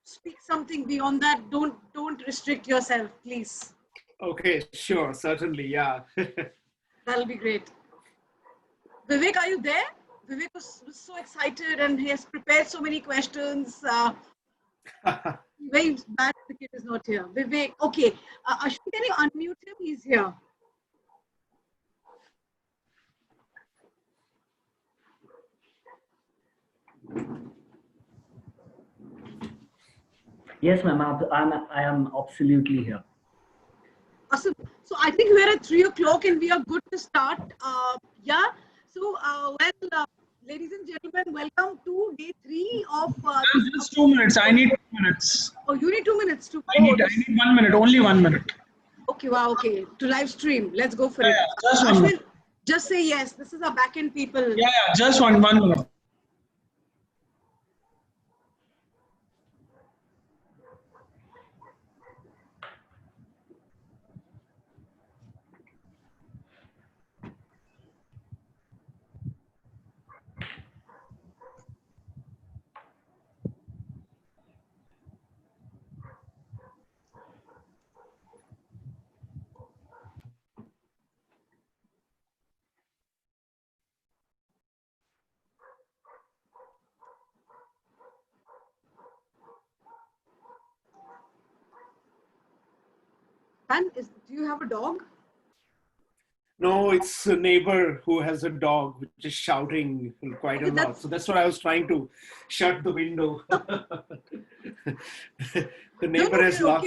speak something beyond that, don't restrict yourself, please. Okay, sure, certainly, yeah. That'll be great. Vivek, are you there? Vivek was so excited and he has prepared so many questions. Very bad the kid is not here. Vivek, okay. Ashwin, can you unmute him? He's here. Yes, ma'am. I am absolutely here. Awesome. So I think we're at 3 o'clock and we are good to start. Yeah. So, ladies and gentlemen, welcome to day 3 of. Just 2 minutes. I need 2 minutes. Oh, you need 2 minutes to. I need 1 minute. Only 1 minute. Okay. Wow. Okay. To live stream. Let's go for it. Yeah, just 1 minute. Just say yes. This is our back end people. Yeah. Just 1 minute. Dan, do you have a dog? No, it's a neighbor who has a dog which is shouting quite a lot. So that's what I was trying to shut the window. The neighbor has locked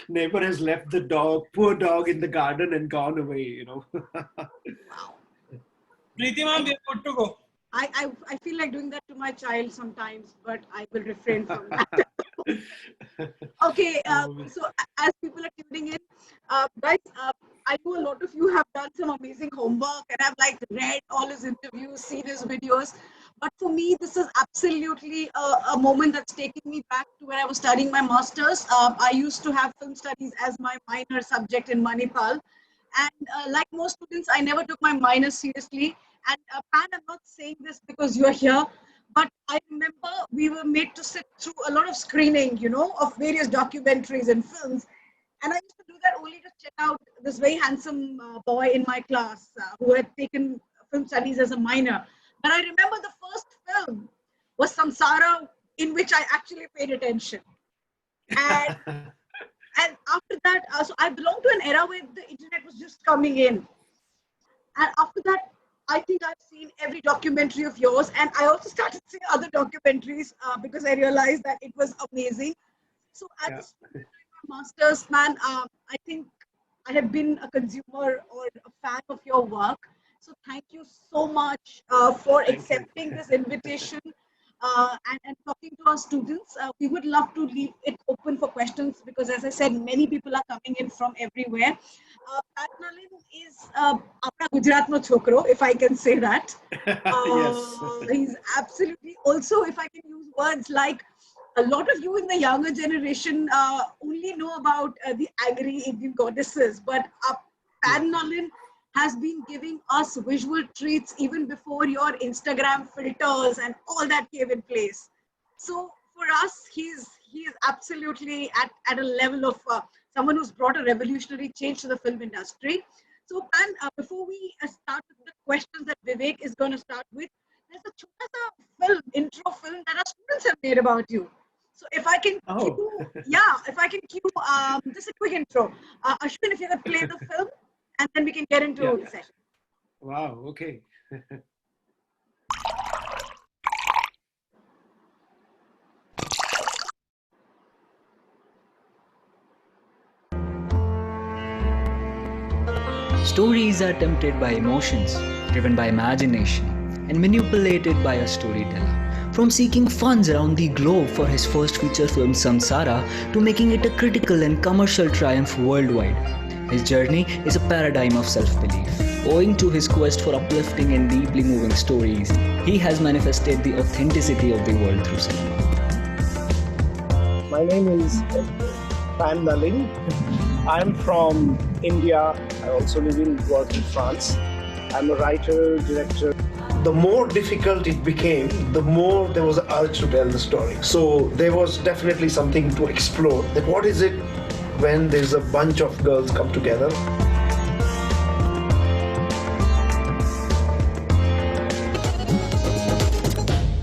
neighbor has left the dog, poor dog, in the garden and gone away, you know. Wow. Preeti ma'am, we are good to go. I feel like doing that to my child sometimes, but I will refrain from that. Okay, so as people are tuning in, guys, I know a lot of you have done some amazing homework and have like read all his interviews, seen his videos. But for me, this is absolutely a moment that's taking me back to when I was studying my master's. I used to have film studies as my minor subject in Manipal. And like most students, I never took my minor seriously. And Pan, I'm not saying this because you're here, but I remember we were made to sit through a lot of screening, you know, of various documentaries and films. And I used to do that only to check out this very handsome boy in my class who had taken film studies as a minor. But I remember the first film was Samsara, in which I actually paid attention. And, and after that, so I belong to an era where the internet was just coming in. And after that, I think I've seen every documentary of yours, and I also started seeing other documentaries because I realized that it was amazing. So at this master's, man, I think I have been a consumer or a fan of your work. So thank you so much for accepting this invitation and talking to our students. We would love to leave it open for questions because, as I said, many people are coming in from everywhere. Nalin is apna Gujarat no chokro, if I can say that. Yes. He's absolutely, also if I can use words like, a lot of you in the younger generation only know about the angry Indian goddesses, but Pan Nalin has been giving us visual treats even before your Instagram filters and all that came in place. So for us, he is absolutely at a level of someone who's brought a revolutionary change to the film industry. So Pan, before we start with the questions that Vivek is going to start with, there's a chota film, intro film that our students have made about you. So if I can cue just a quick intro. Ashwin, if you could play the film, and then we can get into the session. Wow, okay. Stories are tempted by emotions, driven by imagination, and manipulated by a storyteller. From seeking funds around the globe for his first feature film Samsara to making it a critical and commercial triumph worldwide, his journey is a paradigm of self-belief. Owing to his quest for uplifting and deeply moving stories, he has manifested the authenticity of the world through cinema. My name is Pan Nalin. I'm from India. I also live and work in France. I'm a writer, director. the more difficult it became, the more there was an urge to tell the story. So there was definitely something to explore. That what is it when there's a bunch of girls come together?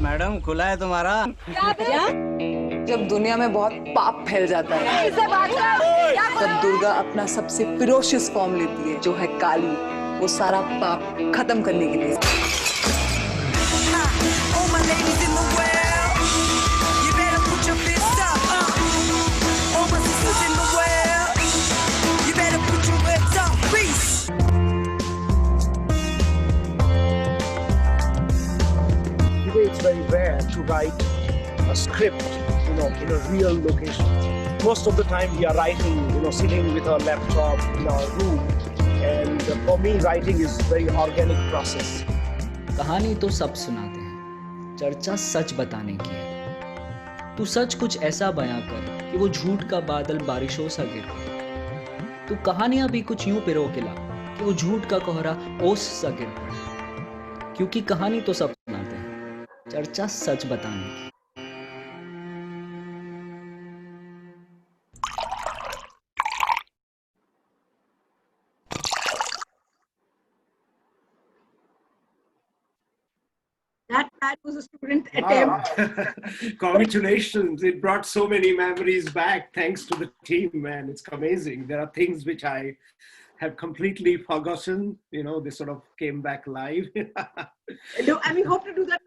Madam खुला है तुम्हारा क्या? जब दुनिया में बहुत पाप फैल जाता है तब दुर्गा अपना सबसे फिरोशियस फॉर्म लेती है, जो है काली, वो सारा पाप खत्म करने के लिए। It's very rare to write a script, in a real location. Most of the time we are writing, sitting with our laptop in our room. And for me, writing is a very organic process. कहानी तो सब सुनाते हैं, चर्चा सच बताने की है। तू सच कुछ ऐसा बयां कर कि वो झूठ का बादल बारिशों सा गिर। तू कहानियां भी कुछ यूं पिरो के ला कि वो झूठ का कोहरा ओस सा गिर पड़े। क्योंकि कहानी तो सब सुनाते हैं, चर्चा सच बताने की। That was a student attempt. Congratulations. It brought so many memories back. Thanks to the team, man. It's amazing. There are things which I have completely forgotten. They sort of came back live. No, and we hope to do that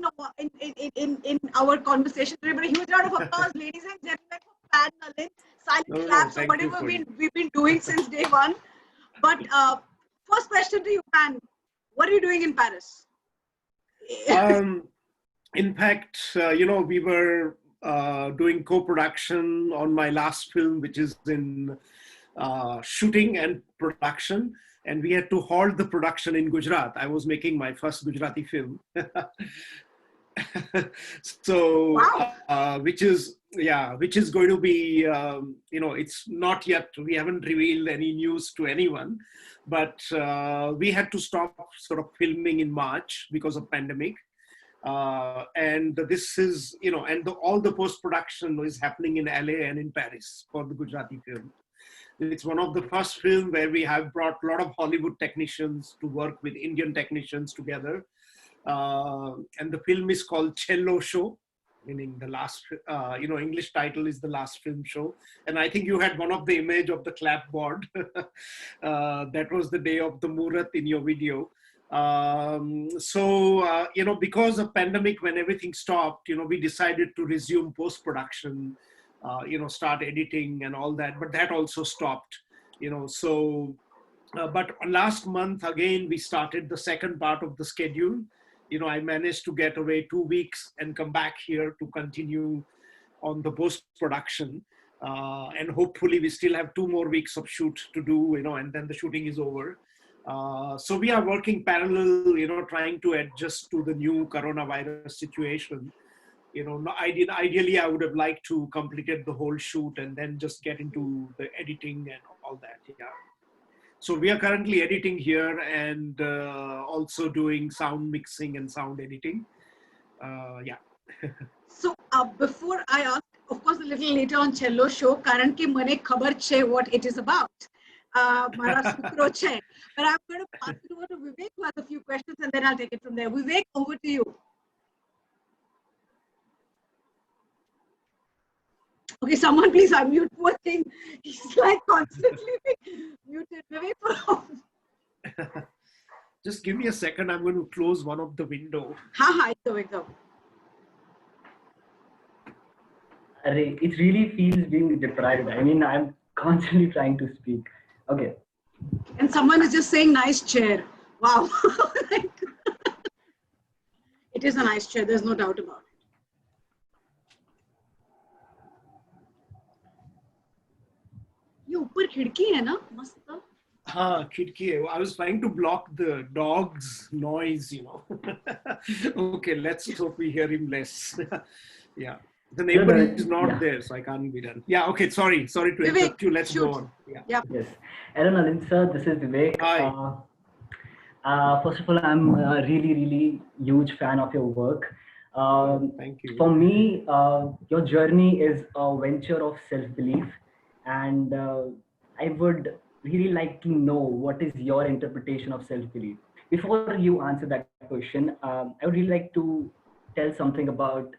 in our conversation today. But a huge round of applause, ladies and gentlemen, for Pan Nalin. Silent claps or whatever we've been doing since day one. But first question to you, Pan. What are you doing in Paris? In fact, we were doing co-production on my last film, which is in shooting and production, and we had to halt the production in Gujarat. I was making my first Gujarati film. So, wow. which is going to be, it's not yet, we haven't revealed any news to anyone, but we had to stop sort of filming in March because of pandemic. And this is, all the post-production is happening in LA and in Paris for the Gujarati film. It's one of the first films where we have brought a lot of Hollywood technicians to work with Indian technicians together. And the film is called Cello Show, meaning the last, English title is The Last Film Show. And I think you had one of the image of the clapboard. That was the day of the Murat in your video. Because of pandemic, when everything stopped, we decided to resume post-production, start editing and all that, but that also stopped, but last month, again, we started the second part of the schedule. I managed to get away 2 weeks and come back here to continue on the post-production. And hopefully we still have 2 more weeks of shoot to do, and then the shooting is over. So we are working parallel, trying to adjust to the new coronavirus situation. Ideally, I would have liked to completed the whole shoot and then just get into the editing and all that. Yeah. So we are currently editing here and also doing sound mixing and sound editing. Yeah. So before I ask, of course, a little later on Cello Show, Karan ki mane khabar che what it is about. Mara sutro che. But I'm going to pass it over to Vivek, who has a few questions, and then I'll take it from there. Vivek, over to you. Okay, someone please unmute. Poor thing. He's like constantly muted. Vivek, just give me a second. I'm going to close one of the window. It really feels being deprived. I mean, I'm constantly trying to speak. Okay. And someone is just saying nice chair. Wow. It is a nice chair. There's no doubt about it. ये ऊपर खिड़की है ना मस्त खिड़की है. I was trying to block the dog's noise, Okay, let's hope we hear him less. Yeah, the neighbor is not there, so I can't be done. Yeah, okay, sorry to interrupt you. Let's go on. Yeah. Yes. Hello, Nalin sir. This is Vivek. Hi. First of all, I'm a really huge fan of your work. Thank you. For me, your journey is a venture of self-belief, and I would really like to know what is your interpretation of self-belief. Before you answer that question, I would really like to tell something about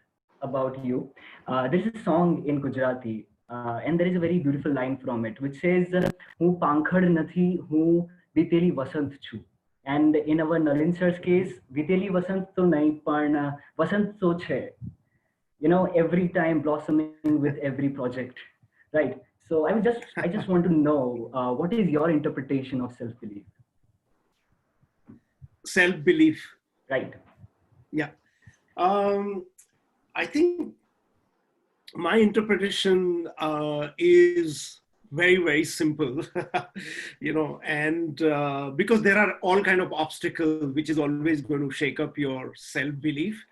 you. There is a song in Gujarati, and there is a very beautiful line from it, which says, "હું પાંખડ નથી, હું બીતેલી વસંત છું." And in our Nalin sir's case, Viteli Vasant to nahi, pan Vasant so che. You know, every time blossoming with every project, right? So I just want to know what is your interpretation of self-belief? Self-belief. Right. Yeah. I think my interpretation is very simple, you know, and because there are all kind of obstacles which is always going to shake up your self-belief,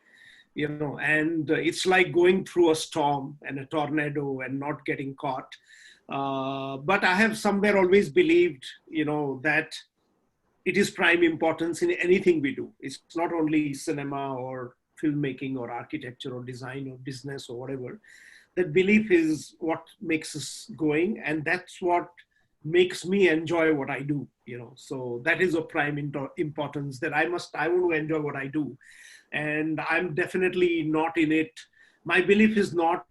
you know, and it's like going through a storm and a tornado and not getting caught. But I have somewhere always believed, you know, that it is prime importance in anything we do. It's not only cinema or filmmaking or architecture or design or business or whatever. That belief is what makes us going, and that's what makes me enjoy what I do, you know. So that is of prime importance, that I want to enjoy what I do. And I'm definitely not in it. My belief is not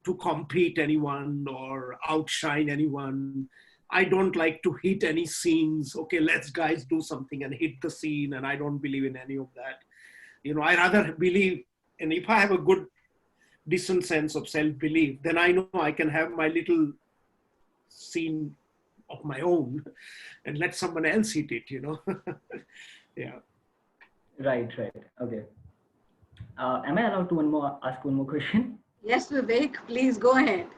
to compete anyone or outshine anyone. I don't like to hit any scenes. Okay, let's guys do something and hit the scene. And I don't believe in any of that. You know, I rather believe, and if I have a good, decent sense of self-belief, then I know I can have my little scene of my own and let someone else hit it, you know. Yeah. Right. Okay. Am I allowed to ask one more question? Yes, Vivek, please go ahead.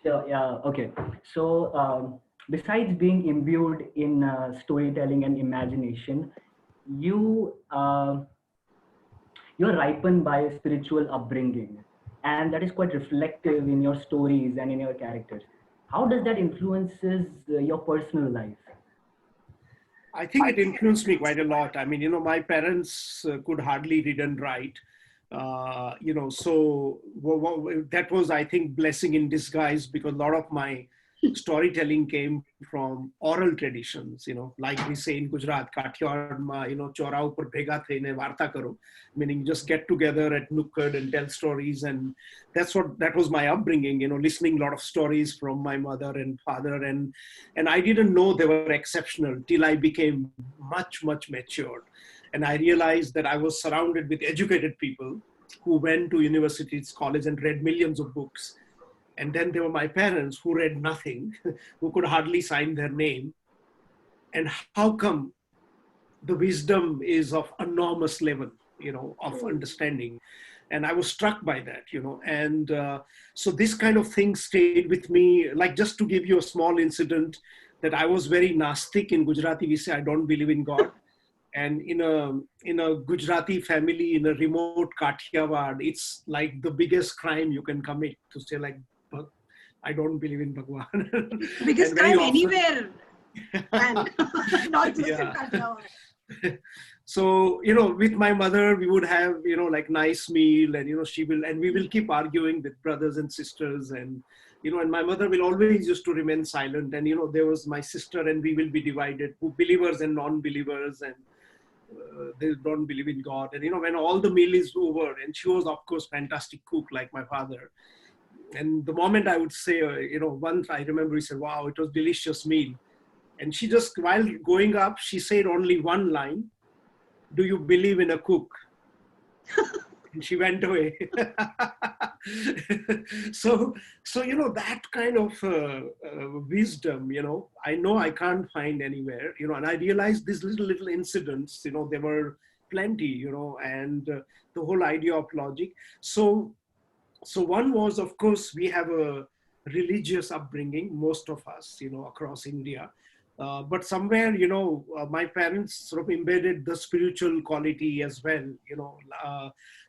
Sure. Yeah. Okay. So besides being imbued in storytelling and imagination, you're ripened by a spiritual upbringing, and that is quite reflective in your stories and in your characters. How does that influences your personal life? I think it influenced me quite a lot. I mean, you know, my parents could hardly read and write. You know, so that was, I think, blessing in disguise, because a lot of my storytelling came from oral traditions, you know, like we say in Gujarat, Kathiawad, you know, chora upar bhega thayne varta karo, meaning just get together at Nukkad and tell stories. And that was my upbringing, you know, listening a lot of stories from my mother and father. And I didn't know they were exceptional till I became much matured. And I realized that I was surrounded with educated people who went to universities, college, and read millions of books. And then there were my parents who read nothing, who could hardly sign their name. And how come the wisdom is of enormous level, you know, of understanding? And I was struck by that, you know. And so this kind of thing stayed with me. Like, just to give you a small incident, that I was very Nastik. In Gujarati, we say, I don't believe in God. And in a Gujarati family, in a remote Kathiawad, it's like the biggest crime you can commit, to say like, I don't believe in Bhagwan. Biggest crime anywhere, and not just in Kathiawad. So, you know, with my mother, we would have, you know, like nice meal, and, you know, we will keep arguing with brothers and sisters, and, you know, and my mother will always used to remain silent. And, you know, there was my sister, and we will be divided, believers and non-believers, and they don't believe in God. And, you know, when all the meal is over, and she was, of course, fantastic cook like my father. And the moment I would say, you know, once I remember he said, wow, it was delicious meal. And she just, while going up, she said only one line, do you believe in a cook? And she went away. So, you know, that kind of wisdom, you know I can't find anywhere, you know. And I realized these little incidents, you know, there were plenty, you know, and the whole idea of logic. So one was, of course, we have a religious upbringing, most of us, you know, across India. But somewhere, you know, my parents sort of embedded the spiritual quality as well, you know.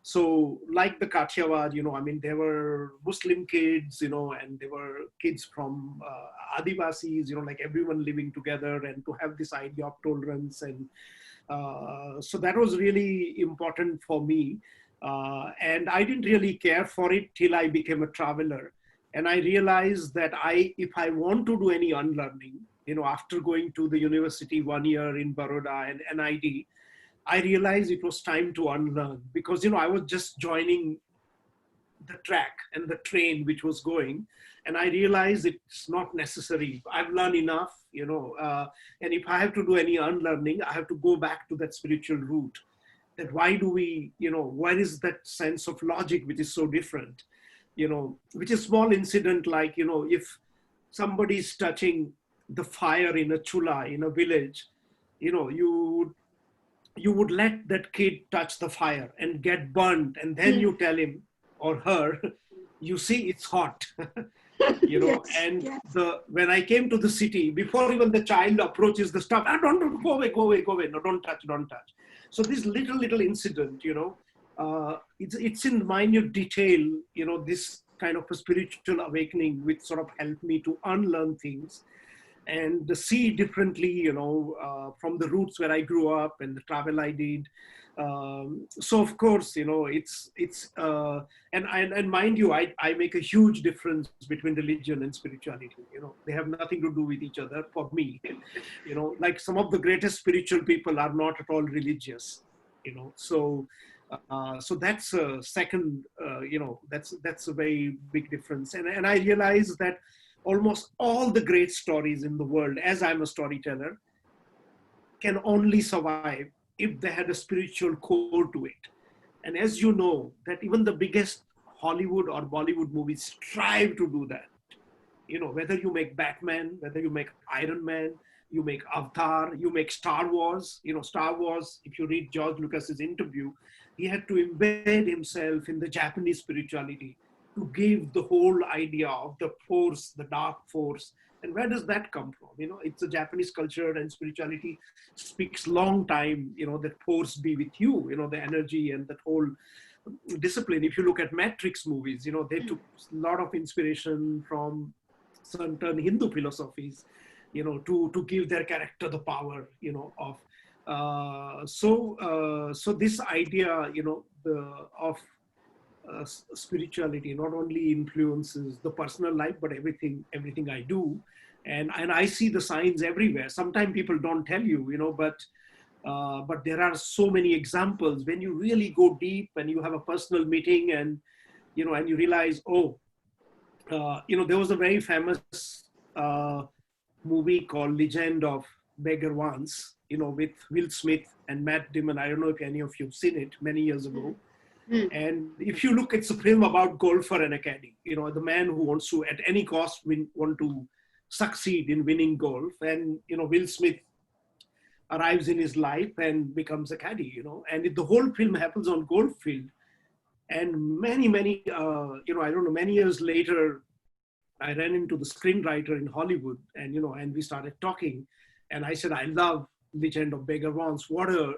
So like the Kathiawad, you know, I mean, there were Muslim kids, you know, and there were kids from Adivasis, you know, like everyone living together, and to have this idea of tolerance. And So that was really important for me. And I didn't really care for it till I became a traveler. And I realized that if I want to do any unlearning, after going to the university 1 year in Baroda and NID, I realized it was time to unlearn because, I was just joining the track and the train which was going. And I realized it's not necessary. I've learned enough, and if I have to do any unlearning, I have to go back to that spiritual root. That why do we, where is that sense of logic which is so different, which is small incident like, if somebody is touching the fire in a chula in a village, you would let that kid touch the fire and get burnt, and then you tell him or her, you see, it's hot. Yes, and yes. When I came to the city, before even the child approaches the stuff, don't go away, no, don't touch. So this little incident, it's in minute detail, this kind of a spiritual awakening which sort of helped me to unlearn things and see differently, from the roots where I grew up and the travel I did. So of course, and mind you, I make a huge difference between religion and spirituality. They have nothing to do with each other for me. Like some of the greatest spiritual people are not at all religious. So that's a second. That's a very big difference. And I realized that almost all the great stories in the world, as I'm a storyteller, can only survive if they had a spiritual core to it. And as you know, that even the biggest Hollywood or Bollywood movies strive to do that. Whether you make Batman, whether you make Iron Man, you make Avatar, you make Star Wars. Star Wars, if you read George Lucas's interview, he had to embed himself in the Japanese spirituality to give the whole idea of the force, the dark force. And where does that come from? It's a Japanese culture, and spirituality speaks long time, that force be with you, the energy and that whole discipline. If you look at Matrix movies, they took a lot of inspiration from certain Hindu philosophies, to give their character the power, of. So this idea, of spirituality not only influences the personal life, but everything I do. And I see the signs everywhere. Sometimes people don't tell you, but there are so many examples when you really go deep and you have a personal meeting and, and you realize, there was a very famous movie called Legend of Beggar Vance, with Will Smith and Matt Damon. I don't know if any of you have seen it many years ago. And if you look, it's a film about golfer and a caddy, the man who wants to, at any cost, want to succeed in winning golf. And, Will Smith arrives in his life and becomes a caddy, and the whole film happens on golf field. And many, many years later, I ran into the screenwriter in Hollywood and, and we started talking. And I said, I love Legend of Beggar Vance. What a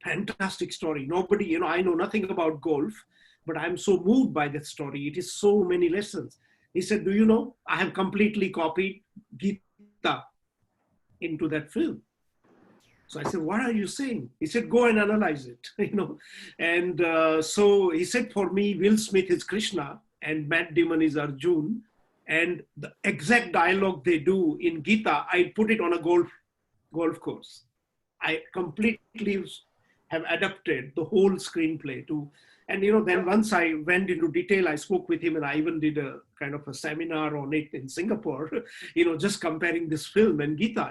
fantastic story. Nobody, I know nothing about golf, but I'm so moved by that story. It is so many lessons. He said, do you know, I have completely copied Gita into that film. So I said, what are you saying? He said, go and analyze it, And so he said, for me, Will Smith is Krishna and Matt Damon is Arjun. And the exact dialogue they do in Gita, I put it on a golf course. I completely have adapted the whole screenplay to, and then once I went into detail, I spoke with him and I even did a kind of a seminar on it in Singapore, just comparing this film and Gita,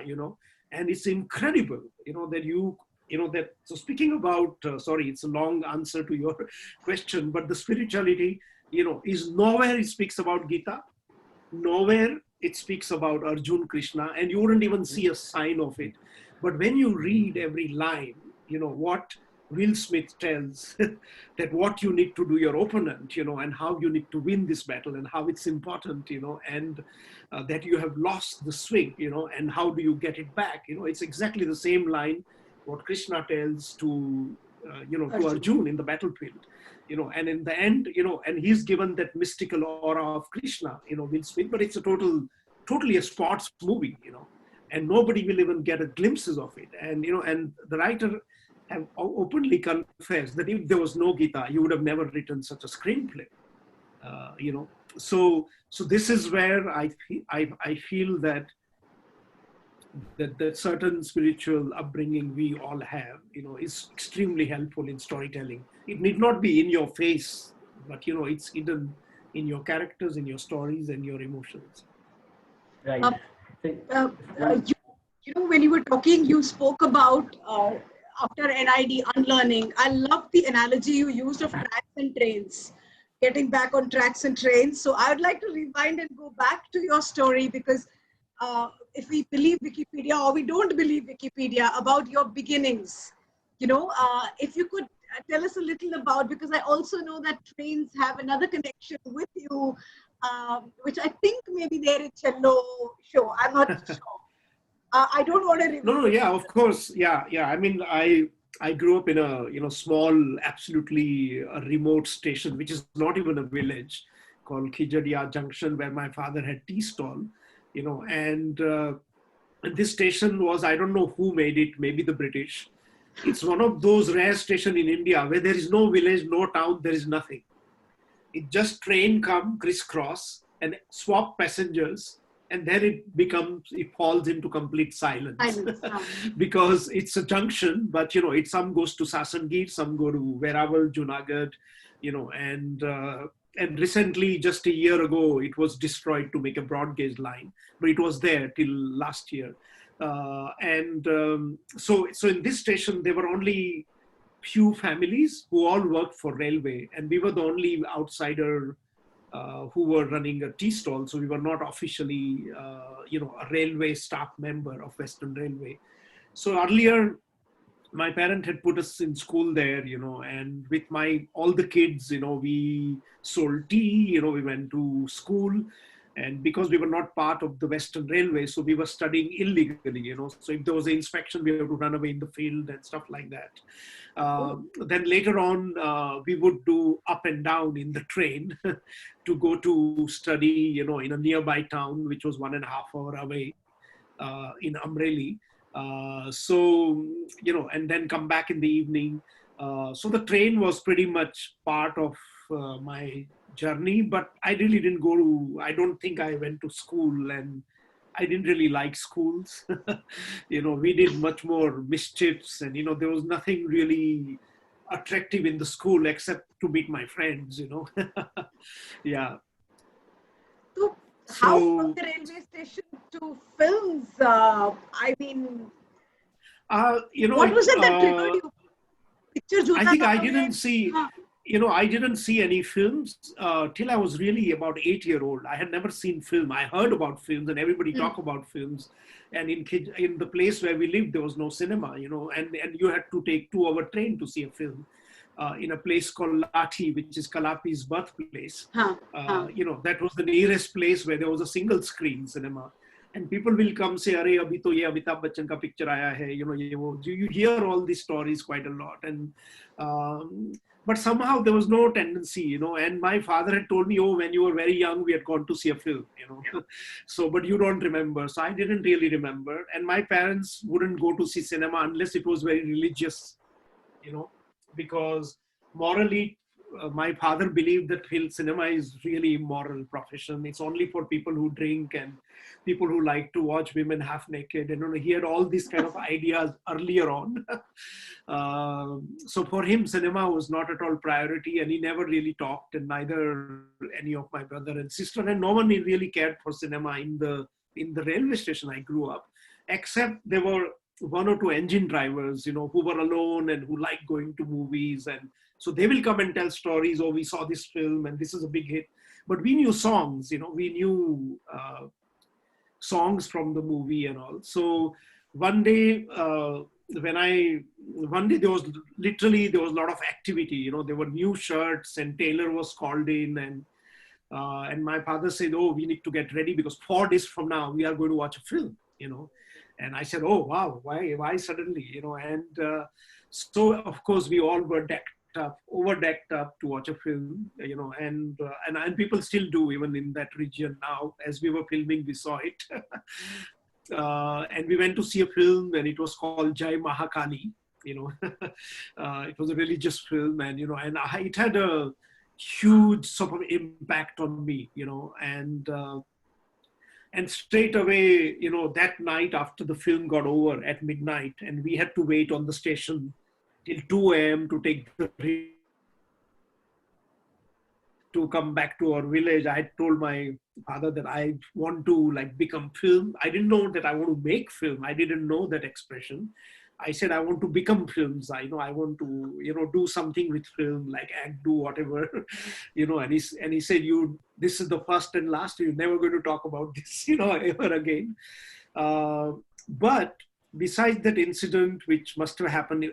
and it's incredible, so speaking about, sorry, it's a long answer to your question, but the spirituality, is nowhere it speaks about Gita, nowhere it speaks about Arjun Krishna, and you wouldn't even see a sign of it. But when you read every line, what Will Smith tells that what you need to do your opponent, and how you need to win this battle and how it's important, and that you have lost the swing, and how do you get it back? It's exactly the same line what Krishna tells to, to Arjun in the battlefield, and in the end, and he's given that mystical aura of Krishna, Will Smith, but it's totally a sports movie, and nobody will even get a glimpses of it. And, and the writer have openly confessed that if there was no Gita, you would have never written such a screenplay. So this is where I feel that certain spiritual upbringing we all have, is extremely helpful in storytelling. It need not be in your face, but it's hidden in your characters, in your stories, and your emotions. Right. When you were talking, you spoke about after NID unlearning. I love the analogy you used of tracks and trains, getting back on tracks and trains. So I would like to rewind and go back to your story, because if we believe Wikipedia or we don't believe Wikipedia about your beginnings, if you could tell us a little about, because I also know that trains have another connection with you, which I think maybe they're a cello show. I'm not sure. I don't want to reveal. No, yeah, of course. Yeah. I mean, I grew up in a small, absolutely remote station, which is not even a village, called Khijadia Junction, where my father had tea stall, and this station was, I don't know who made it, maybe the British. It's one of those rare stations in India where there is no village, no town, there is nothing. It just train come crisscross and swap passengers, and then it falls into complete silence. Because it's a junction, but some goes to Sasangir, some go to Verawal, Junagadh, and recently, just a year ago, it was destroyed to make a broad gauge line, but it was there till last year. So in this station, there were only few families who all worked for railway, and we were the only outsider who were running a tea stall. So we were not officially, a railway staff member of Western Railway. So earlier, my parent had put us in school there, and with all the kids, we sold tea, we went to school. And because we were not part of the Western Railway, so we were studying illegally, So if there was an inspection, we had to run away in the field and stuff like that. Then later on, we would do up and down in the train to go to study, in a nearby town, which was 1.5 hours away in Amreli. And then come back in the evening. So the train was pretty much part of my journey, but I really didn't I don't think I went to school, and I didn't really like schools. We did much more mischiefs, and, there was nothing really attractive in the school except to meet my friends, Yeah. So how from the railway station to films? I mean, what was it that triggered you? Picture I think I didn't see... I didn't see any films till I was really about 8-year-old. I had never seen film. I heard about films, and everybody talk about films. And in the place where we lived, there was no cinema, and you had to take 2-hour train to see a film in a place called Lathi, which is Kalapi's birthplace. That was the nearest place where there was a single screen cinema. And people will come say, "Arey, abhi to ye Amitabh Bachchan ka picture aaya hai." You hear all these stories quite a lot, and but somehow there was no tendency, and my father had told me, "Oh, when you were very young, we had gone to see a film, So, but you don't remember." So I didn't really remember. And my parents wouldn't go to see cinema unless it was very religious, because morally, my father believed that cinema is really immoral profession. It's only for people who drink and people who like to watch women half naked. And he had all these kind of ideas earlier on. So for him, cinema was not at all priority, and he never really talked, and neither any of my brother and sister, and no one really cared for cinema in the railway station I grew up, except there were 1 or 2 engine drivers, who were alone and who liked going to movies. And so they will come and tell stories. "Oh, we saw this film and this is a big hit." But we knew songs, we knew songs from the movie and all. So one day, there was a lot of activity, there were new shirts, and tailor was called in, and my father said, "Oh, we need to get ready because 4 days from now we are going to watch a film," And I said, "Oh, wow, why suddenly?" And so of course we all were over-decked up to watch a film, and people still do, even in that region now. As we were filming, we saw it. and we went to see a film, and it was called Jai Mahakali. It was a religious film, and and it had a huge sort of impact on me, and straight away, that night after the film got over at midnight, and we had to wait on the station till 2 a.m. to take the to come back to our village. I told my father that I want to become film. I didn't know that I want to make film. I didn't know that expression. I said, I want to become films. I want to, do something with film, like act, do whatever, and he said, this is the first and last, you're never going to talk about this, ever again. But besides that incident, which must have happened,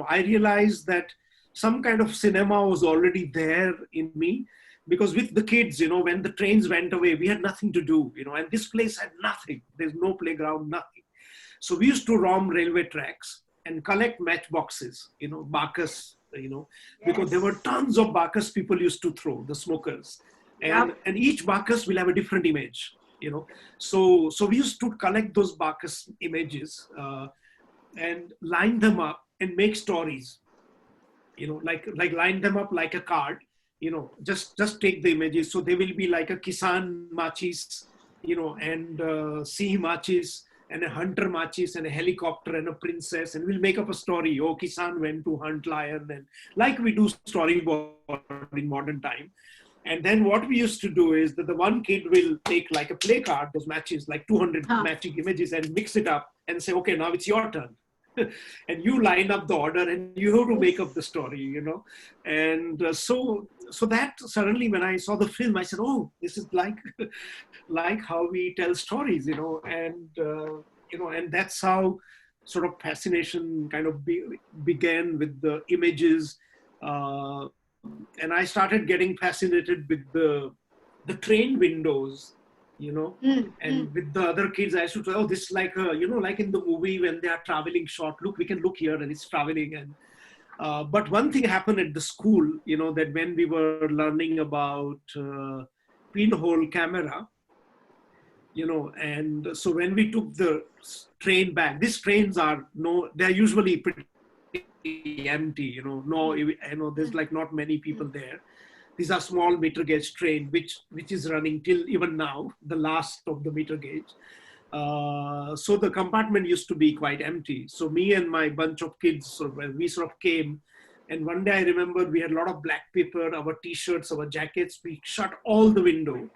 I realized that some kind of cinema was already there in me, because with the kids, when the trains went away, we had nothing to do, and this place had nothing. There's no playground, nothing. So we used to roam railway tracks and collect matchboxes, Bacchus, because there were tons of Bacchus people used to throw, the smokers. And each Bacchus will have a different image, So we used to collect those Bacchus images and line them up and make stories, like line them up like a card, just take the images. So there will be like a Kisan Machis, and Siih Machis, and a hunter Machis, and a helicopter, and a princess, and we'll make up a story. Oh, Kisan went to hunt lion, and like we do storyboard in modern time. And then what we used to do is that the one kid will take like a play card, those matches, like 200 matching images, and mix it up and say, okay, now it's your turn. And you line up the order, and you have to make up the story, And so that suddenly, when I saw the film, I said, oh, this is like how we tell stories, and that's how sort of fascination kind of began with the images. And I started getting fascinated with the train windows, and with the other kids, I used to say, oh, this is like, like in the movie when they are traveling short, look, we can look here and it's traveling. And but one thing happened at the school, that when we were learning about pinhole camera, and so when we took the train back, these trains they're usually pretty empty, there's like not many people there. These are small meter gauge train, which is running till even now, the last of the meter gauge. So the compartment used to be quite empty. So me and my bunch of kids, we sort of came, and one day I remember we had a lot of black paper, our t-shirts, our jackets, we shut all the window,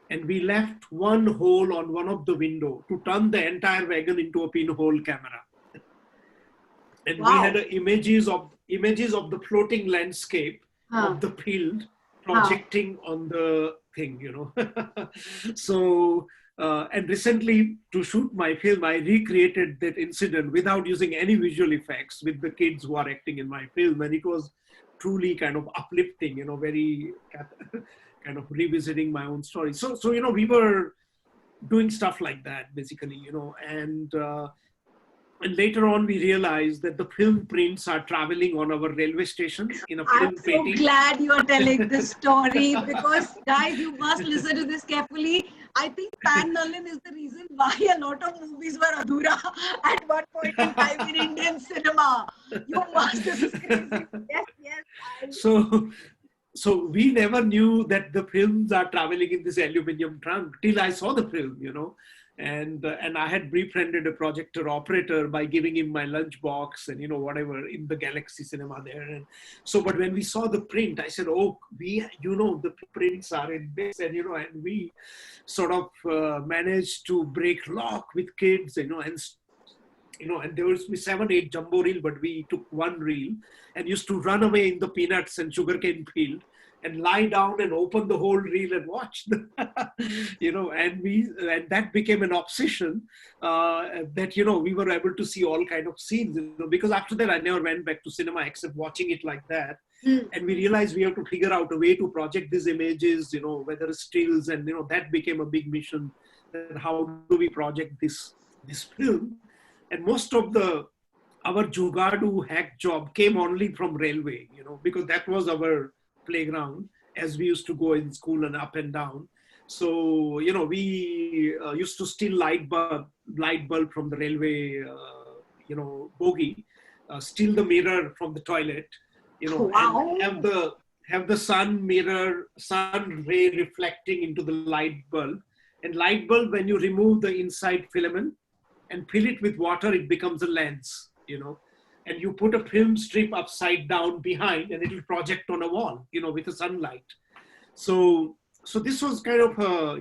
and we left one hole on one of the window to turn the entire wagon into a pinhole camera. And we had images of the floating landscape of the field projecting on the thing, So, and recently to shoot my film, I recreated that incident without using any visual effects with the kids who are acting in my film. And it was truly kind of uplifting, very kind of revisiting my own story. So, we were doing stuff like that basically, and later on, we realized that the film prints are traveling on our railway stations in a film painting. I'm so glad you are telling this story, because guys, you must listen to this carefully. I think Pan Nalin is the reason why a lot of movies were adhura at one point in time in Indian cinema. You must have crazy. Yes. So we never knew that the films are traveling in this aluminum trunk till I saw the film, And I had befriended a projector operator by giving him my lunchbox and, whatever in the Galaxy Cinema there. And so, but when we saw the print, I said, oh, the prints are in this, and, and we sort of managed to break lock with kids, and there was 7, 8 jumbo reel, but we took one reel and used to run away in the peanuts and sugarcane field and lie down and open the whole reel and watch, and that became an obsession that, we were able to see all kind of scenes, because after that I never went back to cinema except watching it like that. And we realized we have to figure out a way to project these images, whether it's stills, and, that became a big mission. And how do we project this film? And most of our Jugadu hack job came only from railway, because that was our playground. as we used to go in school and up and down. So, you know, we used to steal light bulb from the railway, you know, bogie, steal the mirror from the toilet, you know, Wow. and have the sun ray reflecting into the light bulb. And light bulb, when you remove the inside filament and fill it with water, it becomes a lens, you know. And you put a film strip upside down behind, and it will project on a wall, you know, with the sunlight. So this was kind of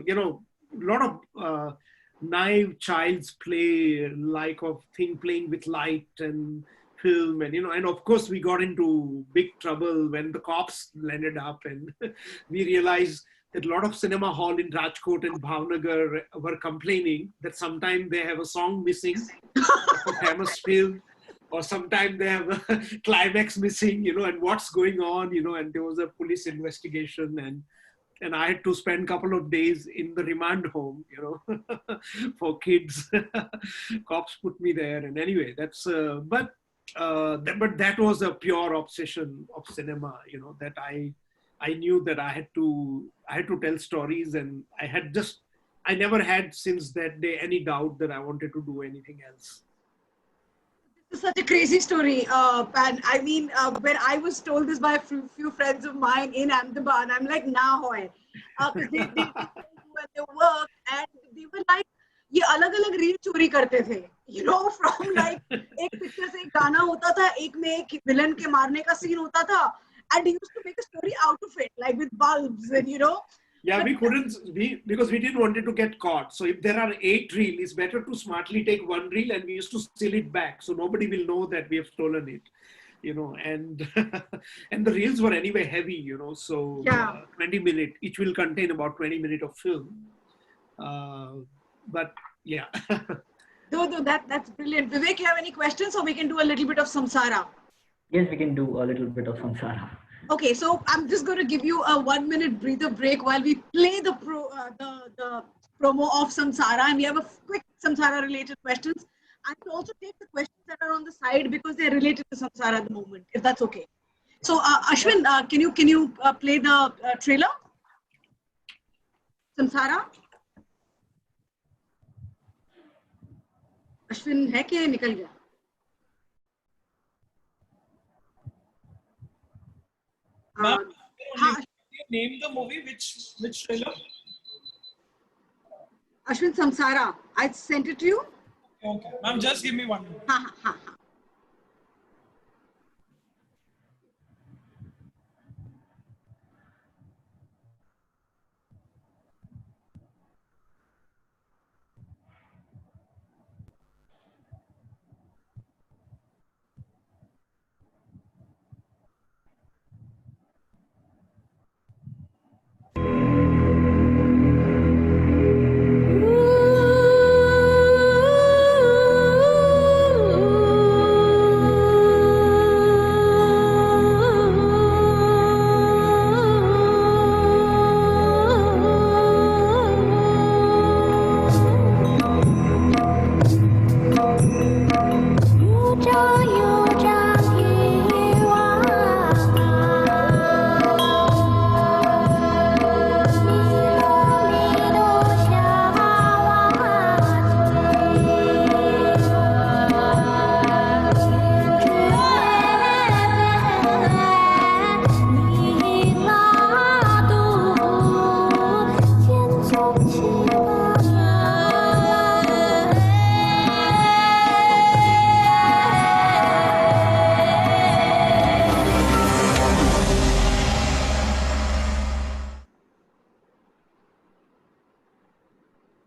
you know, a lot of naive child's play, like of thing, playing with light and film, and you know, and of course we got into big trouble when the cops landed up, and we realized that a lot of cinema hall in Rajkot and Bhavnagar were complaining that sometimes they have a song missing of a famous film, or sometimes they have a climax missing, you know, and what's going on, you know, and there was a police investigation, and I had to spend a couple of days in the remand home, you know, for kids. Cops put me there, and anyway, that's but that was a pure obsession of cinema, you know, that I knew that I had to tell stories, and I never had since that day any doubt that I wanted to do anything else. This is such a crazy story. And I mean, when I was told this by a few friends of mine in Ahmedabad, I'm like, nah, hoy. Because they when they work, and they were like, ये अलग-अलग reel चोरी करते थे, you know, from like एक picture से एक गाना होता था, एक में एक विलन के मारने का सीन होता था, and he used to make a story out of it, like with bulbs and you know. Yeah, because we didn't want it to get caught. So if there are 8 reels, it's better to smartly take 1 reel, and we used to seal it back so nobody will know that we have stolen it, you know. And and the reels were anyway heavy, you know. So Yeah. 20 minutes each will contain about 20 minutes of film. But yeah. No, that's brilliant. Vivek, you have any questions, or we can do a little bit of Samsara? Yes, we can do a little bit of Samsara. Okay, so I'm just going to give you a 1-minute breather break while we play the promo of Samsara, and we have a quick Samsara related questions. I will also take the questions that are on the side because they're related to Samsara at the moment, if that's okay. So Ashwin, can you play the trailer? Samsara? Ashwin है कि निकल गया? Ma'am, can you name the movie? Which trailer? Ashwin, Samsara. I sent it to you. Okay. Ma'am, just give me 1 minute. Ha, ha, ha.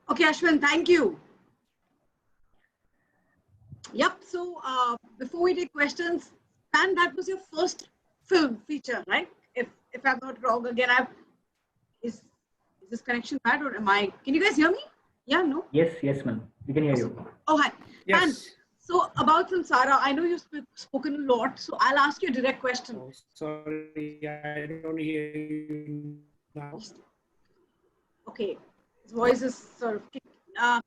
Okay, Ashwin, thank you. Yep, so before we take questions, Pan, that was your first film feature, right? If I'm not wrong, again, is this connection bad, or am I? Can you guys hear me? Yeah, no? Yes, ma'am. We can hear you. Oh, hi. Yes. Pan, so about Samsara, I know you've spoken a lot, so I'll ask you a direct question. Oh, sorry, I don't hear you now. Okay, his voice is sort of. Can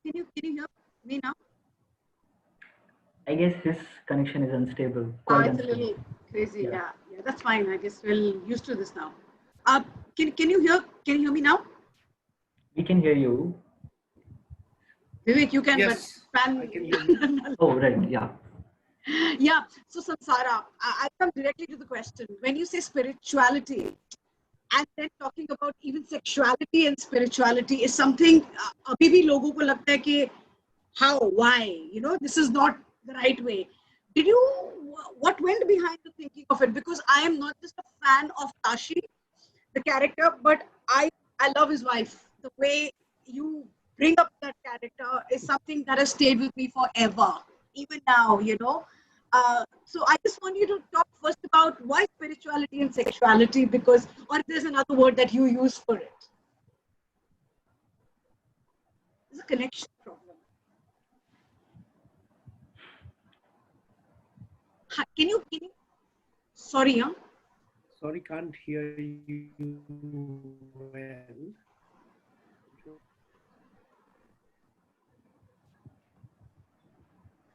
you hear me now? I guess his connection is unstable. It's a little crazy. Yeah, that's fine. I guess we're used to this now. Can you hear me now? We can hear you. Vivek, you can, Yes, but pan. I can hear you. Oh, right. Yeah. Yeah. So Samsara, I come directly to the question. When you say spirituality, and then talking about even sexuality and spirituality is something अभी भी लोगों को लगता है कि how, why, this is not the right way. What went behind the thinking of it? Because I am not just a fan of Tashi, the character, but I love his wife. The way you bring up that character is something that has stayed with me forever, even now, So I just want you to talk first about why spirituality and sexuality, because, or if there's another word that you use for it. There's a connection problem. Can you, sorry, huh? Sorry, can't hear you well.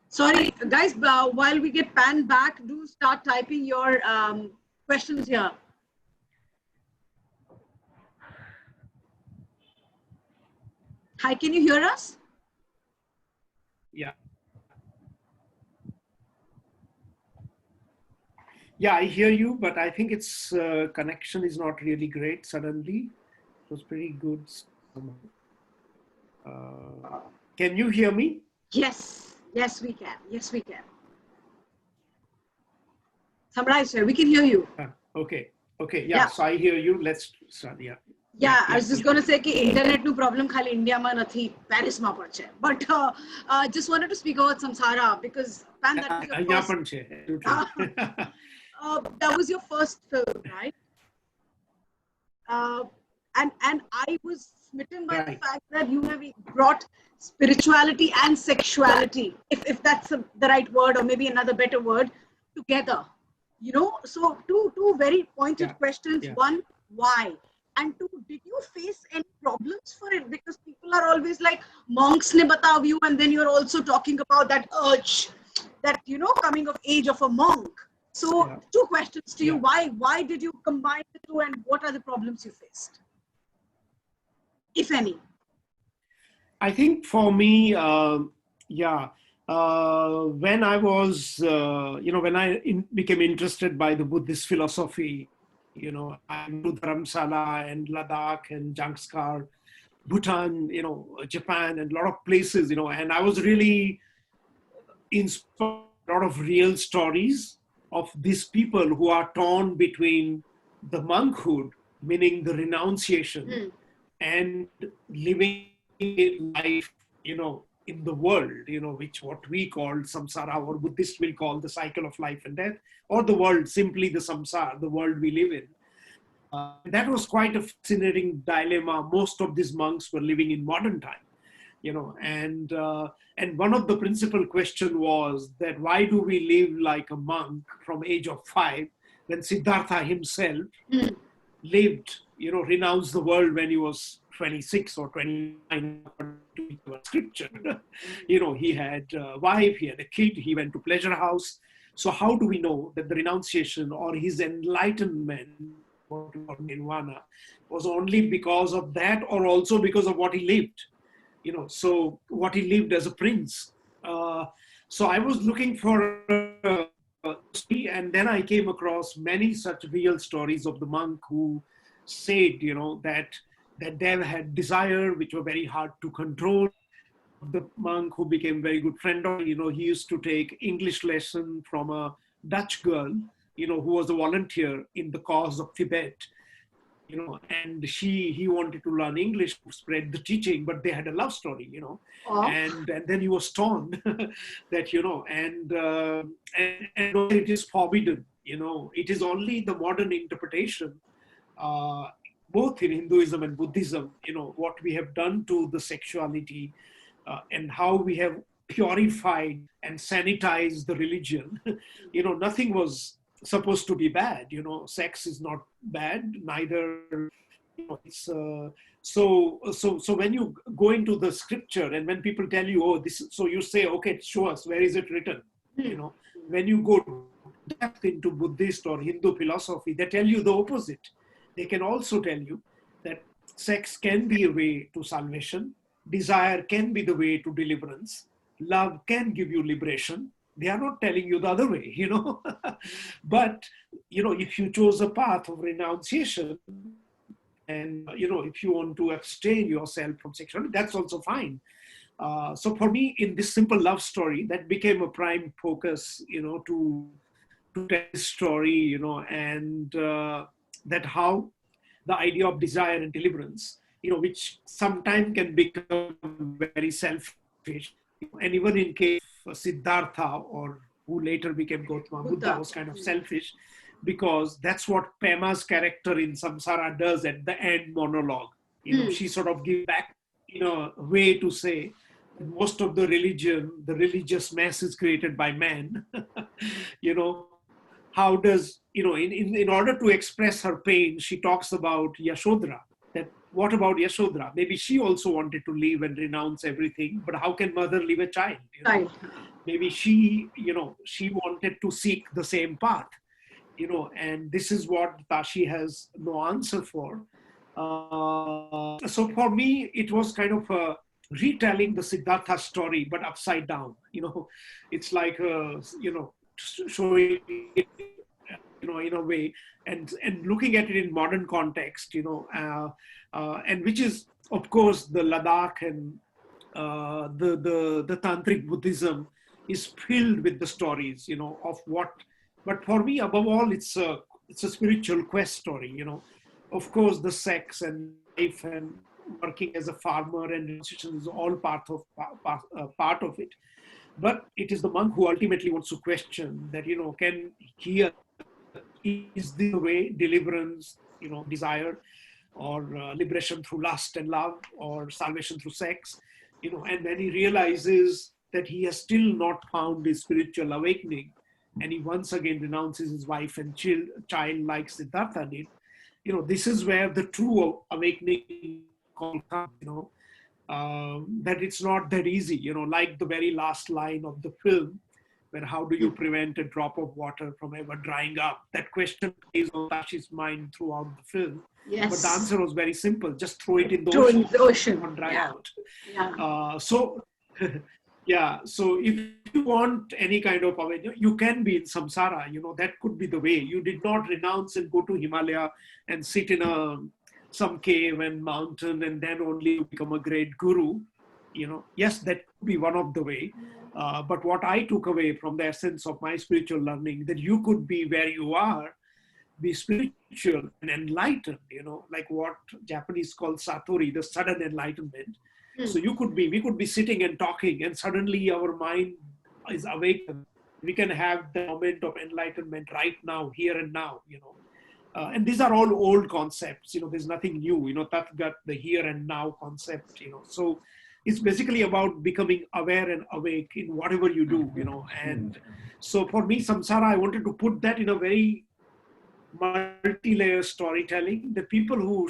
Sorry, guys, while we get panned back, do start typing your questions here. Hi, can you hear us? Yeah. Yeah, I hear you, but I think its connection is not really great suddenly. It was pretty good. Can you hear me? Yes, we can. Yes, we can. Samrai, sir, we can hear you. Okay. Yeah, so I hear you. Let's start. Yeah, I was just going to say that internet no problem khali India ma nathi, Paris ma parche. But just wanted to speak about Samsara because Pan, that was your first, that was your first film, right? And I was smitten by the fact that you have brought spirituality and sexuality, if that's the right word, or maybe another better word, together. So two very pointed questions. One, why? And two, did you face any problems for it? Because people are always like, monks ne batav you, and then you're also talking about that urge, that, coming of age of a monk. So two questions to you. Why did you combine the two, and what are the problems you faced, if any? I think for me, when I was, when I became interested by the Buddhist philosophy, I went to Dharamsala and Ladakh and Jangskar, Bhutan, Japan, and a lot of places, and I was really inspired by a lot of real stories of these people who are torn between the monkhood, meaning the renunciation, and living life, in the world, which what we call samsara, or Buddhists will call the cycle of life and death, or the world, simply the samsara, the world we live in. That was quite a fascinating dilemma. Most of these monks were living in modern time, and one of the principal question was that why do we live like a monk from age of 5 when Siddhartha himself lived, renounced the world when he was 26 or 29 according to scripture. He had a wife, he had a kid, he went to pleasure house. So how do we know that the renunciation or his enlightenment, what we call nirvana, was only because of that, or also because of what he lived? So what he lived as a prince. So I was looking for and then I came across many such real stories of the monk who said, that they had desire which were very hard to control. The monk who became very good friend of, he used to take English lesson from a Dutch girl, who was a volunteer in the cause of Tibet, and he wanted to learn English to spread the teaching, but they had a love story, and then he was torn that, and it is forbidden, it is only the modern interpretation, both in Hinduism and Buddhism, what we have done to the sexuality and how we have purified and sanitized the religion. Nothing was supposed to be bad. Sex is not bad, neither. It's so when you go into the scripture and when people tell you, oh, this, so you say, okay, show us, where is it written? When you go depth into Buddhist or Hindu philosophy, they tell you the opposite. they can also tell you that sex can be a way to salvation, desire can be the way to deliverance, love can give you liberation. They are not telling you the other way, But, if you chose a path of renunciation, and, if you want to abstain yourself from sexuality, that's also fine. So for me, in this simple love story, that became a prime focus, to tell this story, and that how the idea of desire and deliverance, which sometimes can become very selfish. And even in case of Siddhartha, or who later became Gautama Buddha, was kind of selfish, because that's what Pema's character in Samsara does at the end monologue. She sort of gives back, a way to say, most of the religious mess is created by man. How does, in order to express her pain, she talks about Yashodhara. That what about Yashodhara? Maybe she also wanted to leave and renounce everything, but how can mother leave a child? Maybe she wanted to seek the same path, and this is what Tashi has no answer for. So for me, it was kind of a retelling the Siddhartha story, but upside down. It's like, showing it, in a way, and looking at it in modern context, and which is, of course, the Ladakh and the Tantric Buddhism is filled with the stories, of what. But for me, above all, it's a spiritual quest story, Of course, the sex and life and working as a farmer and renunciation is all part of it. But it is the monk who ultimately wants to question that, can he, is the way deliverance, desire, or liberation through lust and love, or salvation through sex, and then he realizes that he has still not found his spiritual awakening, and he once again renounces his wife and child like Siddhartha did. This is where the true awakening call comes, that it's not that easy, like the very last line of the film, where how do you prevent a drop of water from ever drying up? That question plays on Tashi's mind throughout the film. Yes. But the answer was very simple: just throw it in the Throw ocean. in the ocean. Not dry out. Yeah. So if you want any kind of awareness, you can be in samsara. That could be the way. You did not renounce and go to Himalaya and sit in some cave and mountain and then only become a great guru. Yes, that could be one of the way. But what I took away from the essence of my spiritual learning, that you could be where you are, be spiritual and enlightened, like what Japanese call satori, the sudden enlightenment. So we could be sitting and talking, and suddenly our mind is awakened. We can have the moment of enlightenment right now, here and now, and these are all old concepts, there's nothing new, Tatgat, the here and now concept, So it's basically about becoming aware and awake in whatever you do, and so for me, Samsara, I wanted to put that in a very multi-layer storytelling. The people who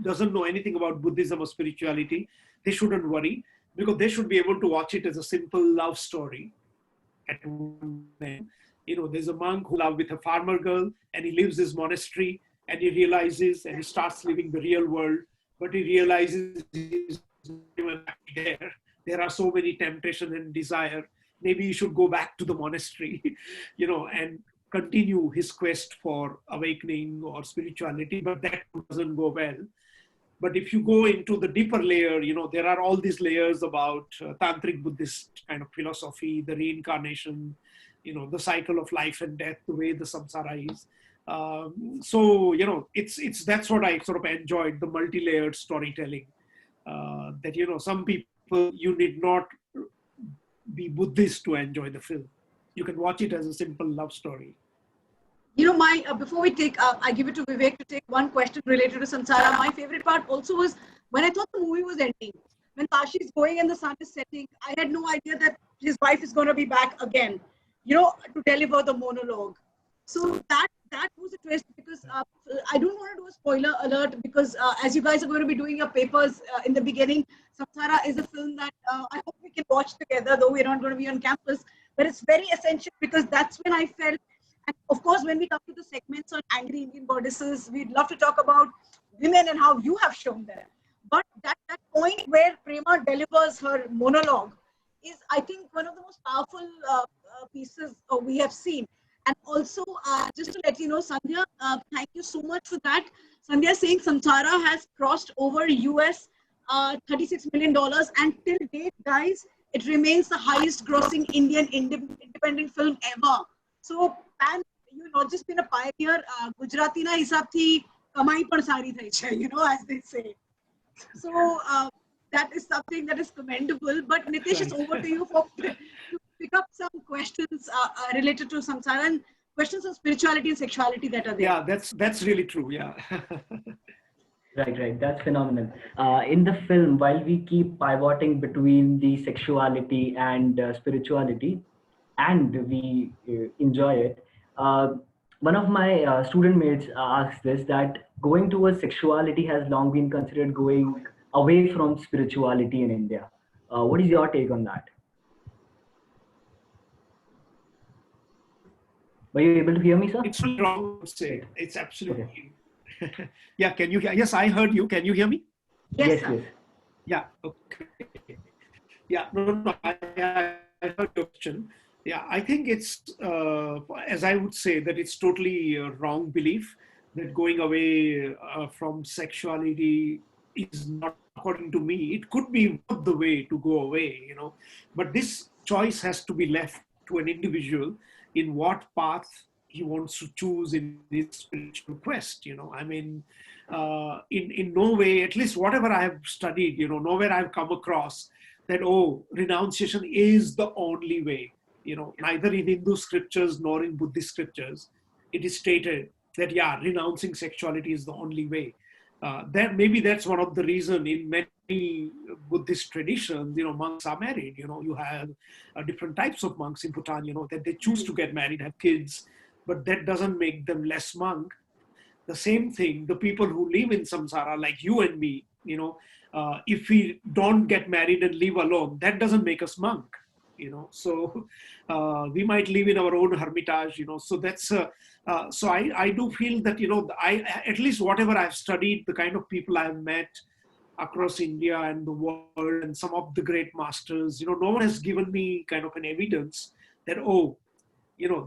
doesn't know anything about Buddhism or spirituality, they shouldn't worry, because they should be able to watch it as a simple love story. There's a monk who loves with a farmer girl, and he leaves his monastery, and he realizes, and he starts living the real world, but he realizes he's not even there. There are so many temptation and desire. Maybe he should go back to the monastery, and continue his quest for awakening or spirituality, but that doesn't go well. But if you go into the deeper layer, there are all these layers about Tantric Buddhist kind of philosophy, the reincarnation, the cycle of life and death, the way the samsara is. So, that's what I sort of enjoyed, the multi-layered storytelling. That, some people, you need not be Buddhist to enjoy the film. You can watch it as a simple love story. Before we take, I give it to Vivek to take one question related to Samsara. My favorite part also was when I thought the movie was ending. When Tashi is going and the sun is setting, I had no idea that his wife is going to be back again, to deliver the monologue. So that was a twist, because I don't want to do a spoiler alert, because as you guys are going to be doing your papers in the beginning, Samsara is a film that I hope we can watch together, though we're not going to be on campus. But it's very essential, because that's when I felt And of course, when we come to the segments on angry Indian goddesses, we'd love to talk about women and how you have shown them. But that point where Prema delivers her monologue is, I think, one of the most powerful pieces we have seen. And also, just to let you know, Sandhya, thank you so much for that. Sandhya saying Samsara has crossed over US $36 million, and till date, guys, it remains the highest grossing Indian independent film ever. So, Pan, you've not just been a pioneer, Gujarati na hisab thi kamai pan sari thai chai, as they say. So, that is something that is commendable. But Nitish, it's over to you to pick up some questions related to Samsara and questions on spirituality and sexuality that are there. Yeah, that's really true. Yeah. Right. That's phenomenal. In the film, while we keep pivoting between the sexuality and spirituality, and we enjoy it, one of my student mates asked this, that going towards sexuality has long been considered going away from spirituality in India. What is your take on that? Were you able to hear me, sir? It's wrong to say. It's absolutely. Okay. Yeah, can you hear? Yes, I heard you. Can you hear me? Yes. Yeah, okay. Yeah, no, I heard your question. Yeah, I think it's, as I would say, that it's totally a wrong belief that going away from sexuality is not, according to me. It could be the way to go away, but this choice has to be left to an individual in what path he wants to choose in his spiritual quest. I mean, in no way, at least whatever I have studied, nowhere I've come across that, renunciation is the only way. Neither in Hindu scriptures nor in Buddhist scriptures, it is stated that, renouncing sexuality is the only way. That's one of the reasons in many Buddhist traditions, monks are married. You have different types of monks in Bhutan, that they choose to get married, have kids, but that doesn't make them less monk. The same thing, the people who live in samsara, like you and me, if we don't get married and live alone, that doesn't make us monk. So we might live in our own hermitage, so that's, so I do feel that, at least whatever I've studied, the kind of people I've met across India and the world and some of the great masters, no one has given me kind of an evidence that,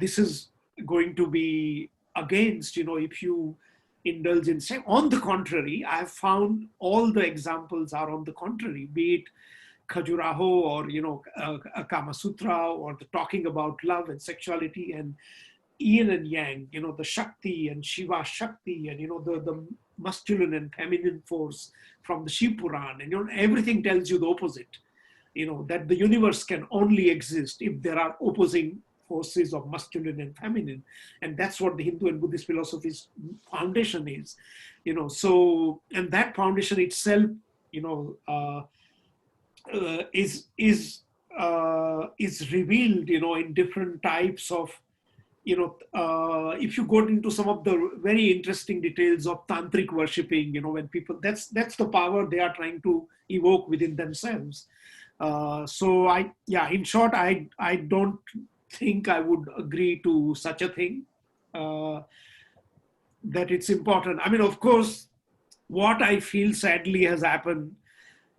this is going to be against, if you indulge in sex. On the contrary, I have found all the examples are on the contrary, be it Khajuraho or, Kama Sutra, or the talking about love and sexuality and yin and yang, the Shakti and Shiva Shakti and, the masculine and feminine force from the Shiv Puran, and, everything tells you the opposite, that the universe can only exist if there are opposing forces of masculine and feminine. And that's what the Hindu and Buddhist philosophy's foundation is, so, and that foundation itself, is revealed, in different types of, if you go into some of the very interesting details of tantric worshipping, when people, that's the power they are trying to evoke within themselves. So in short, I don't think I would agree to such a thing, that it's important. I mean, of course, what I feel sadly has happened,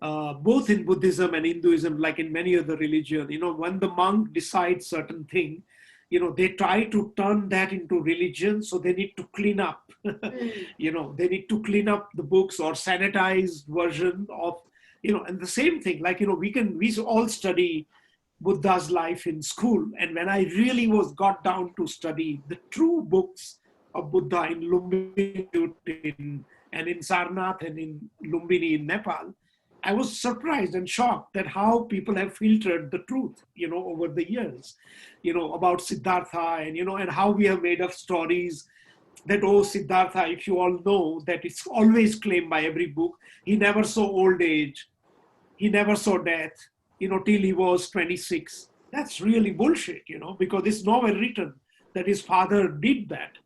both in Buddhism and Hinduism, like in many other religions, when the monk decides certain thing, they try to turn that into religion, so they need to clean up, they need to clean up the books or sanitized version of, and the same thing, like, we all study Buddha's life in school. And when I really got down to study the true books of Buddha in Lumbini and in Sarnath and in Lumbini in Nepal, I was surprised and shocked that how people have filtered the truth, over the years, about Siddhartha and, and how we have made up stories that, Siddhartha, if you all know, that it's always claimed by every book, he never saw old age, he never saw death, till he was 26. That's really bullshit, because it's nowhere written that his father did that.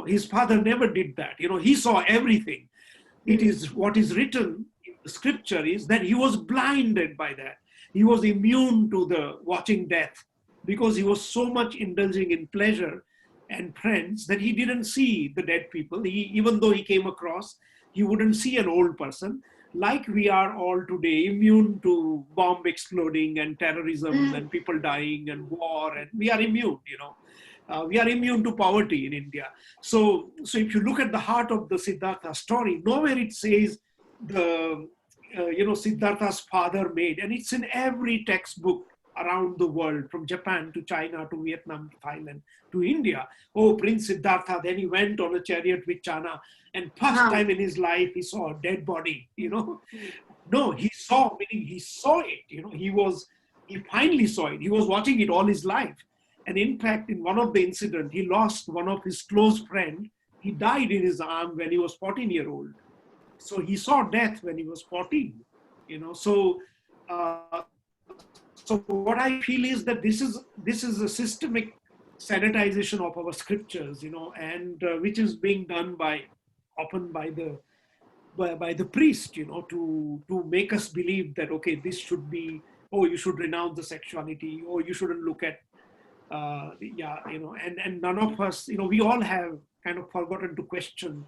His father never did that. He saw everything. It is what is written in the scripture is that he was blinded by that. He was immune to the watching death because he was so much indulging in pleasure and friends that he didn't see the dead people. Even though he came across, he wouldn't see an old person. Like we are all today, immune to bomb exploding and terrorism and people dying and war, and we are immune, we are immune to poverty in India. So if you look at the heart of the Siddhartha story, nowhere it says Siddhartha's father made, and it's in every textbook around the world, from Japan to China to Vietnam to Thailand to India. Oh, Prince Siddhartha, then he went on a chariot with Chana, and first time in his life he saw a dead body, No, he saw, meaning he saw it, he finally saw it. He was watching it all his life. And in fact, in one of the incidents, he lost one of his close friends. He died in his arm when he was 14-year-old. So he saw death when he was 14, So what I feel is that this is a systemic sanitization of our scriptures, and which is being done often by the priest, to make us believe that, okay, this should be, oh, you should renounce the sexuality, or you shouldn't look at, and none of us, we all have kind of forgotten to question,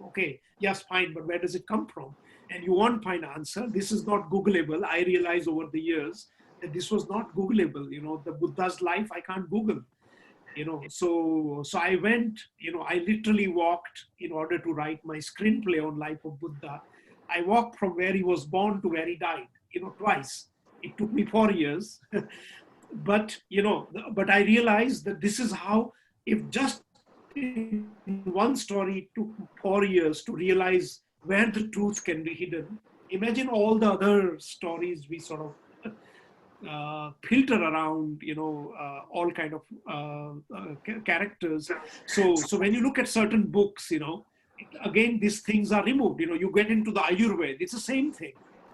okay, yes, fine, but where does it come from? And you won't find answer. This is not Googleable. I realized over the years that this was not Googleable. The Buddha's life, I can't Google. So I went, I literally walked in order to write my screenplay on life of Buddha. I walked from where he was born to where he died, twice. It took me 4 years. But I realized that this is how, if just in one story it took 4 years to realize where the truth can be hidden, imagine all the other stories we sort of filter around, all kind of characters. So when you look at certain books, again, these things are removed. You get into the Ayurveda, it's the same thing,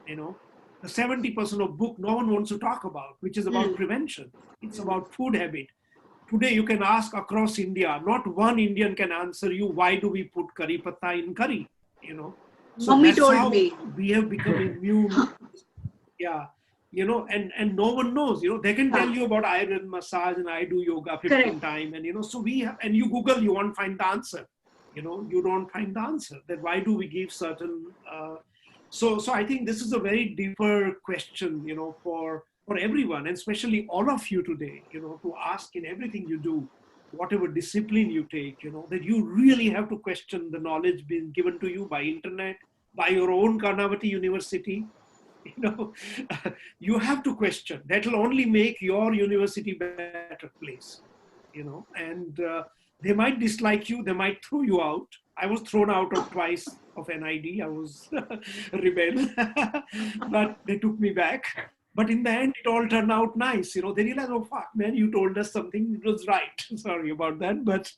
The 70% of book no one wants to talk about, which is about prevention. It's about food habit. Today you can ask across India, not one Indian can answer you, why do we put curry patta in curry? So Mommy that's told how me. we have become immune. Yeah. And no one knows, they can tell you about Ayurveda massage and I do yoga 15 times. And, so we have, and you Google, you won't find the answer. You don't find the answer. That why do we give certain, so I think this is a very deeper question, for everyone, and especially all of you today, to ask in everything you do, whatever discipline you take, that you really have to question the knowledge being given to you by internet, by your own Karnavati University. You have to question. That will only make your university a better place, and they might dislike you, they might throw you out. I was thrown out of twice of NID. I was a rebel, but they took me back. But in the end, it all turned out nice. They realized, oh, fuck, man, you told us something. It was right. Sorry about that. But,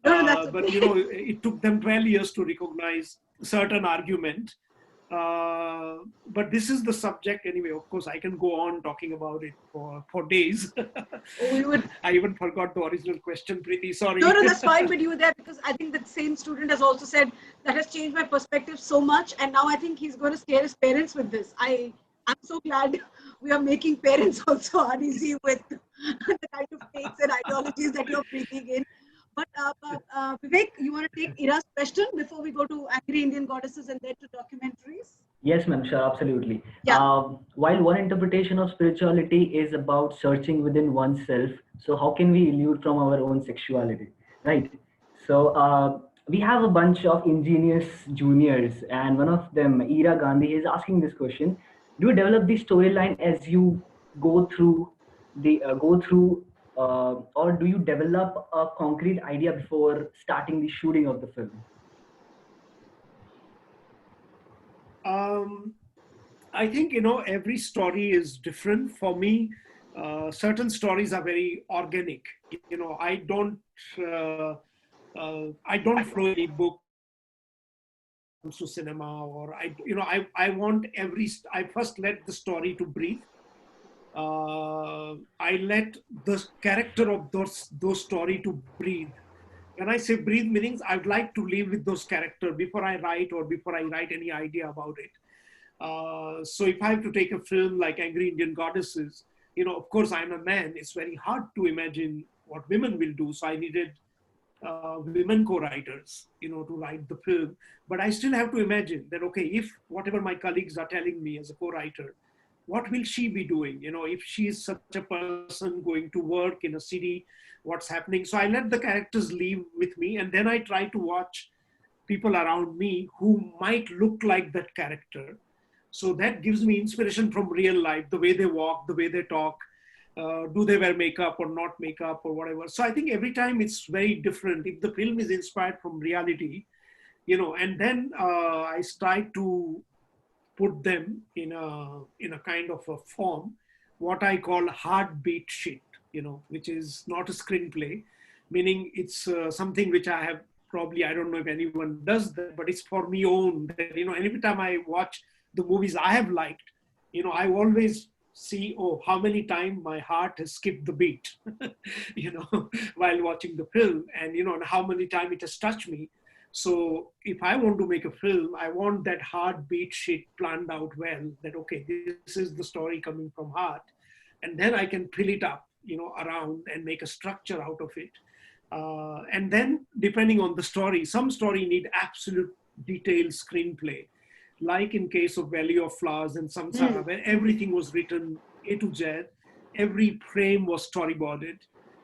but it took them 12 years to recognize certain argument. But this is the subject anyway. Of course, I can go on talking about it for days. I even forgot the original question, Preeti. Sorry. No, that's fine. But you were there because I think that same student has also said that has changed my perspective so much. And now I think he's going to scare his parents with this. I'm so glad we are making parents also uneasy with the kind of takes and ideologies that you're bringing in. But Vivek, you want to take Ira's question before we go to Angry Indian Goddesses and then to documentaries? Yes, ma'am, sure, absolutely. Yeah. While one interpretation of spirituality is about searching within oneself, so how can we elude from our own sexuality, right? So we have a bunch of ingenious juniors, and one of them, Ira Gandhi, is asking this question: do you develop the storyline as you go through or do you develop a concrete idea before starting the shooting of the film? I think, every story is different. For me, certain stories are very organic. I don't flow any book to cinema, or I want I first let the story to breathe. I let the character of those story to breathe. When I say breathe, meaning I'd like to live with those characters before I write, or before I write any idea about it. So if I have to take a film like Angry Indian Goddesses, of course I'm a man. It's very hard to imagine what women will do. So I needed women co-writers, to write the film. But I still have to imagine that, okay, if whatever my colleagues are telling me as a co-writer, what will she be doing? If she is such a person going to work in a city, what's happening? So I let the characters leave with me, and then I try to watch people around me who might look like that character. So that gives me inspiration from real life, the way they walk, the way they talk. Do they wear makeup or not makeup or whatever? So I think every time it's very different. If the film is inspired from reality, and then I try to put them in a kind of a form, what I call heartbeat sheet, which is not a screenplay, meaning it's something which I have probably, I don't know if anyone does that, but it's for me own. That, every time I watch the movies I have liked, I always see, how many times my heart has skipped the beat, while watching the film, and, and how many times it has touched me. So if I want to make a film, I want that heartbeat sheet planned out well, that, okay, this is the story coming from heart. And then I can fill it up, around and make a structure out of it. And then depending on the story, some story need absolute detailed screenplay. Like in case of Valley of Flowers and Samsara, where everything was written A to Z, every frame was storyboarded,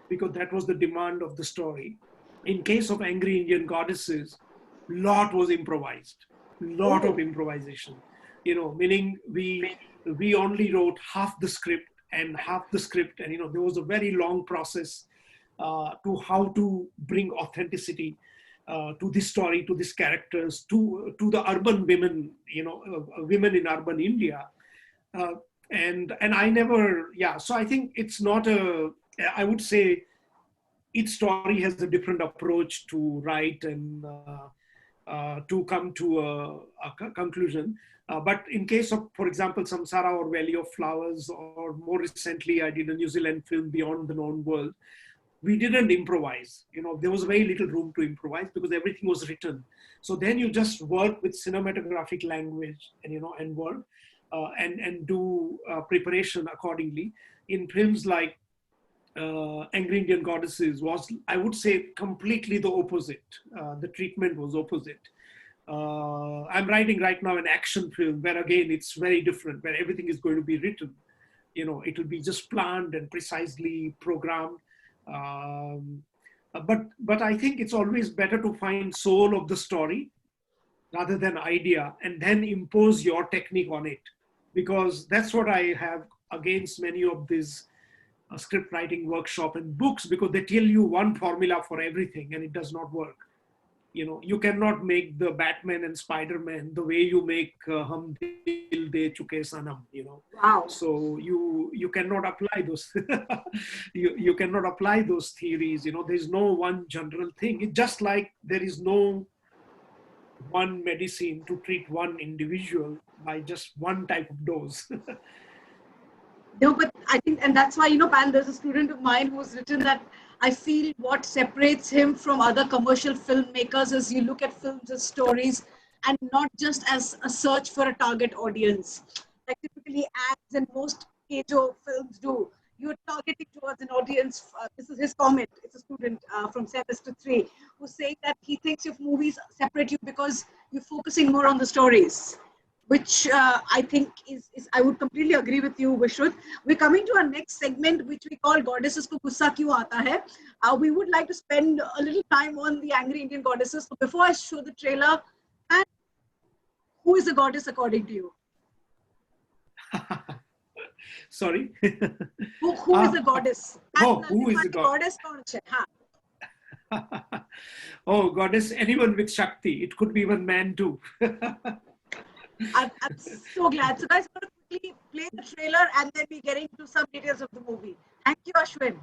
because that was the demand of the story. In case of Angry Indian Goddesses, lot was improvised, lot of improvisation, meaning we only wrote half the script, and there was a very long process to how to bring authenticity to this story, to these characters, to the urban women, women in urban India. And I never, so I think it's not I would say each story has a different approach to write and to come to a conclusion. But in case of, for example, Samsara or Valley of Flowers, or more recently, I did a New Zealand film, Beyond the Known World, we didn't improvise. There was very little room to improvise because everything was written. So then you just work with cinematographic language and, and work and do preparation accordingly. In films like Angry Indian Goddesses was, I would say, completely the opposite. The treatment was opposite. I'm writing right now an action film where, again, it's very different, where everything is going to be written. It will be just planned and precisely programmed. But I think it's always better to find soul of the story rather than idea, and then impose your technique on it. Because that's what I have against many of these script writing workshop and books, because they tell you one formula for everything and it does not work. You cannot make the Batman and Spider-Man the way you make Hum Dil De Chuke Sanam, Wow. So you cannot apply those, you cannot apply those theories, there's no one general thing. It's just like there is no one medicine to treat one individual by just one type of dose. No, but I think, and that's why, Pan, there's a student of mine who's written that I feel what separates him from other commercial filmmakers is you look at films as stories and not just as a search for a target audience. Like typically ads and most Kejo films do. You're targeting towards an audience. This is his comment. It's a student from semester 3 who's saying that he thinks your movies separate you because you're focusing more on the stories, which I think is I would completely agree with you, Vishruth. We're coming to our next segment, which we call Goddesses Ko Gussa Kyun Aata Hai. We would like to spend a little time on the Angry Indian Goddesses. So before I show the trailer, and who is a goddess according to you? Sorry? Who is a goddess? Who is a goddess? Oh, goddess, anyone with Shakti. It could be even man too. I'm so glad. So guys, I'm going to quickly play the trailer and then we get into some details of the movie. Thank you, Ashwin.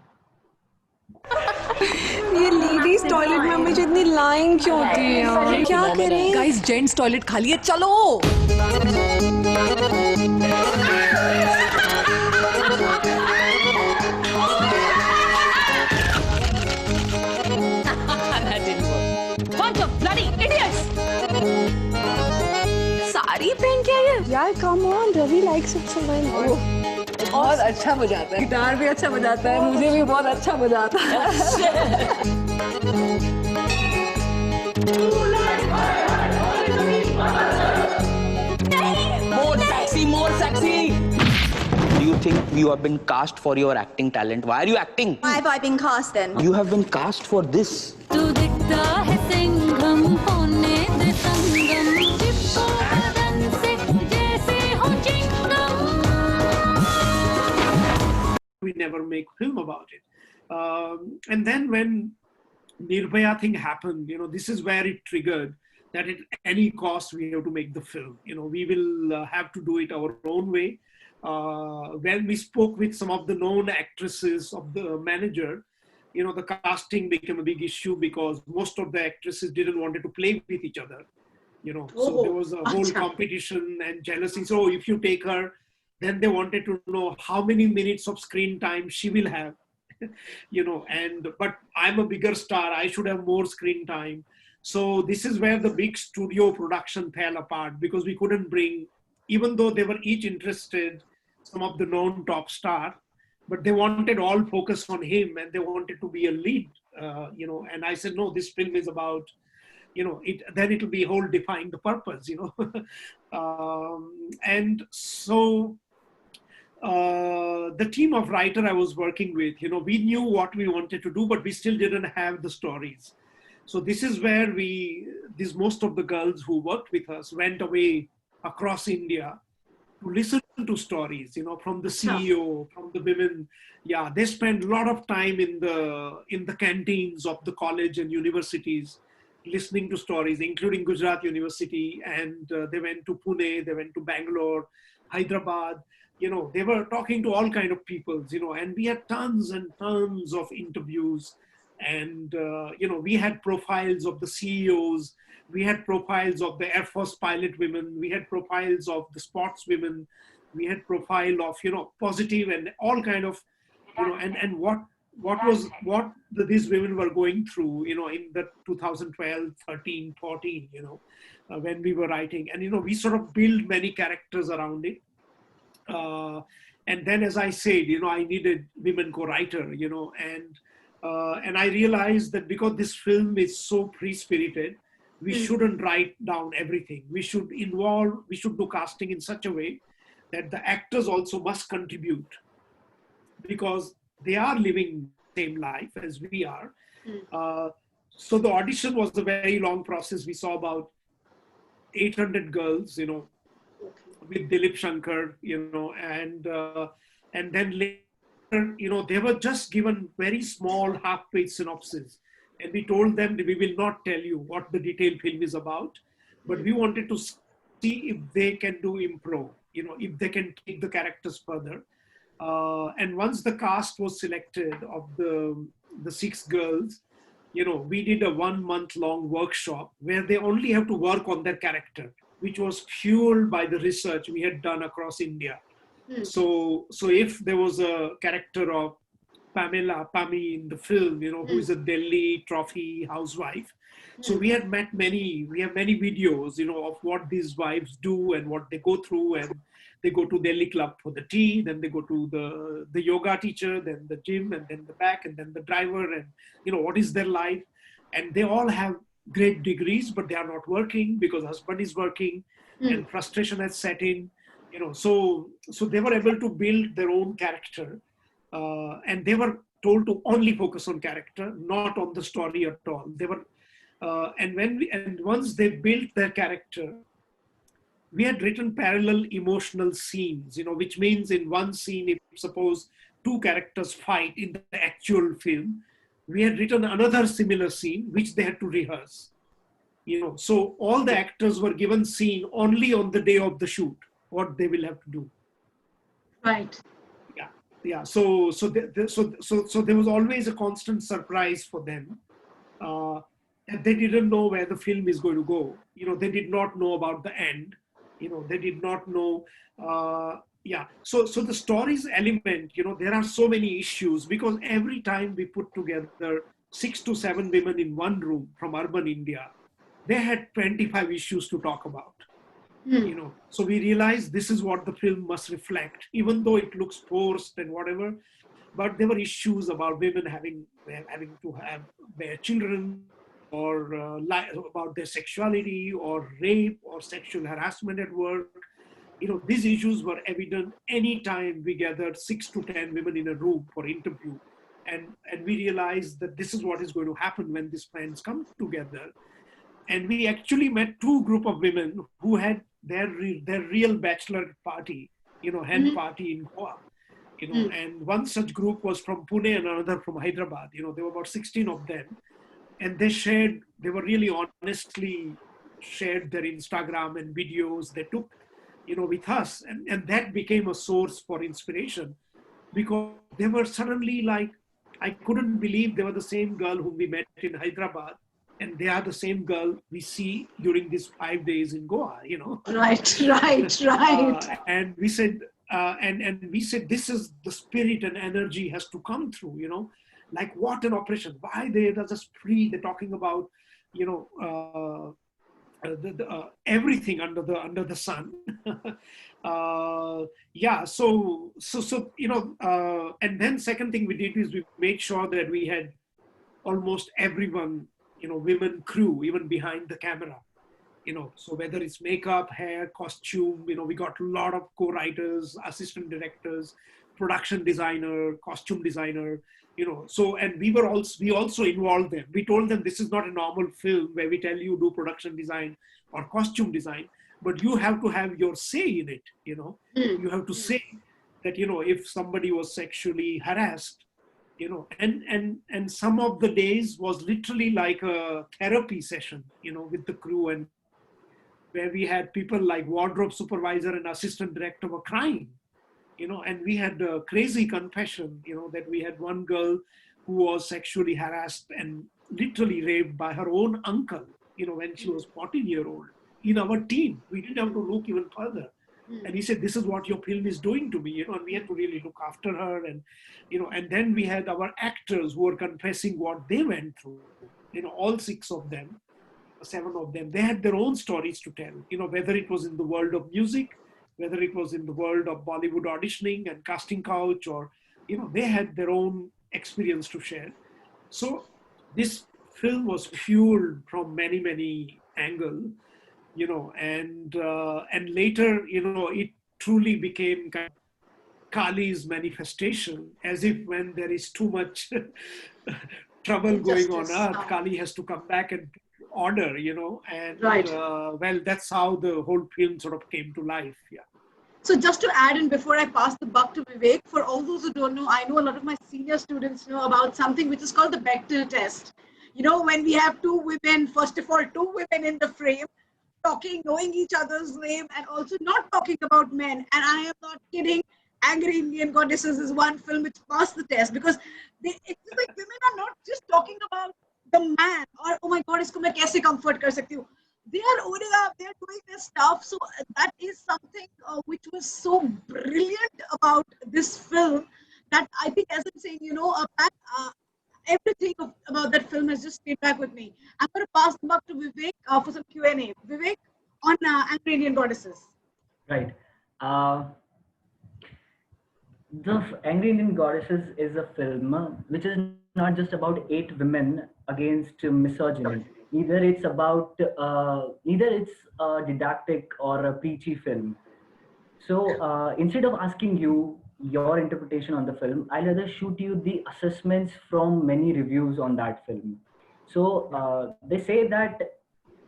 ये ladies toilet में मुझे इतनी line क्यों होती है यार? क्या करें? गाइस, जेंट्स टॉयलेट खाली है, चलो. Bunch of bloody idiots! Sari पहन के आई है यार. Come on, Ravi likes it so well. बहुत अच्छा बजाता है, गिटार भी अच्छा बजाता है, मुझे भी बहुत अच्छा बजाता है. More sexy, more sexy. Do you think you have been cast for your acting talent? Why are you acting? Why have I been cast then? You have been cast for this. We never make film about it. And then when Nirbhaya thing happened, this is where it triggered that at any cost we have to make the film. We will have to do it our own way. When we spoke with some of the known actresses of the manager, the casting became a big issue because most of the actresses didn't want to play with each other. So there was a whole competition and jealousy. So if you take her, then they wanted to know how many minutes of screen time she will have, but I'm a bigger star. I should have more screen time. So this is where the big studio production fell apart because we couldn't bring, even though they were each interested, some of the known top star, but they wanted all focus on him and they wanted to be a lead, and I said, no, this film is about, then it'll be whole defying the purpose, and so the team of writer I was working with, we knew what we wanted to do, but we still didn't have the stories. So this is where most of the girls who worked with us went away across India to listen to stories, from the CEO, from the women. Yeah, they spent a lot of time in the canteens of the college and universities, listening to stories, including Gujarat University, and they went to Pune, they went to Bangalore, Hyderabad. They were talking to all kind of people, and we had tons and tons of interviews, and we had profiles of the CEOs, we had profiles of the Air Force pilot women, we had profiles of the sports women, we had profile of positive and all kind of and what these women were going through in the 2012, 13, 14, when we were writing, and we sort of built many characters around it. And then, as I said, I needed women co-writer, and I realized that because this film is so free-spirited, we shouldn't write down everything. We should do casting in such a way that the actors also must contribute because they are living the same life as we are. So the audition was a very long process. We saw about 800 girls, with Dilip Shankar, and then later, they were just given very small half-page synopsis. And we told them that we will not tell you what the detailed film is about, but we wanted to see if they can do improv, if they can take the characters further. And once the cast was selected of the 6 girls, we did a 1-month-long workshop where they only have to work on their character, which was fueled by the research we had done across India. So if there was a character of Pami in the film, who is a Delhi trophy housewife. So we have many videos, of what these wives do and what they go through, and they go to Delhi club for the tea, then they go to the yoga teacher, then the gym, and then the back, and then the driver, and what is their life. And they all have great degrees, but they are not working because husband is working and frustration has set in, so they were able to build their own character. And they were told to only focus on character, not on the story at all. They were, and once they built their character, we had written parallel emotional scenes, which means in one scene, if suppose 2 characters fight in the actual film, we had written another similar scene, which they had to rehearse. So all the actors were given scene only on the day of the shoot, what they will have to do. Right. Yeah, so there was always a constant surprise for them. They didn't know where the film is going to go. They did not know about the end. They did not know. So the stories element, there are so many issues because every time we put together 6 to 7 women in one room from urban India, they had 25 issues to talk about. So we realized this is what the film must reflect, even though it looks forced and whatever, but there were issues about women having to have their children, about their sexuality or rape or sexual harassment at work. These issues were evident anytime we gathered 6 to 10 women in a room for interview. And we realized that this is what is going to happen when these plans come together. And we actually met 2 group of women who had their real bachelor party, hen party in Goa. And one such group was from Pune and another from Hyderabad. There were about 16 of them. And they were really honestly shared their Instagram and videos they took, with us. And that became a source for inspiration, because they were suddenly like, I couldn't believe they were the same girl whom we met in Hyderabad, and they are the same girl we see during these 5 days in Goa, Right. And we said, this is the spirit and energy has to come through, like what an operation. Why they're just free? They're talking about, everything under the sun. And then second thing we did is we made sure that we had almost everyone, women crew, even behind the camera. So whether it's makeup, hair, costume, we got a lot of co-writers, assistant directors, production designer, costume designer, so, and we also involved them. We told them this is not a normal film where we tell you do production design or costume design, but you have to have your say in it, You have to say that, if somebody was sexually harassed, and some of the days was literally like a therapy session, with the crew, and where we had people like wardrobe supervisor and assistant director were crying, and we had a crazy confession, that we had one girl who was sexually harassed and literally raped by her own uncle, when she was 14-year-old in our team. We didn't have to look even further. And he said, this is what your film is doing to me, and we had to really look after her. And, and then we had our actors who were confessing what they went through, all 6 of them, 7 of them, they had their own stories to tell, whether it was in the world of music, whether it was in the world of Bollywood auditioning and casting couch, or, they had their own experience to share. So this film was fueled from many, many angles, and later, it truly became kind of Kali's manifestation, as if when there is too much trouble going on earth, Kali has to come back and order, and right. Well, that's how the whole film sort of came to life. Yeah. So just to add in before I pass the buck to Vivek, for all those who don't know, I know a lot of my senior students know about something which is called the Bechdel test. When we have 2 women, first of all, 2 women in the frame, talking, knowing each other's name, and also not talking about men. And I am not kidding. Angry Indian Goddesses is one film which passed the test, because it's like women are not just talking about the man or, oh my God, isko main kaise comfort kar sakti hu. They are owning up, they are doing their stuff. So that is something which was so brilliant about this film, that I think, as I'm saying, everything about that film has just stayed back with me. I'm going to pass them up to Vivek for some Q&A. Vivek, on Angry Indian Goddesses. Right. The Angry Indian Goddesses is a film which is not just about 8 women against misogyny. Neither it's a didactic or a preachy film. So instead of asking you your interpretation on the film, I'll rather shoot you the assessments from many reviews on that film. So they say that,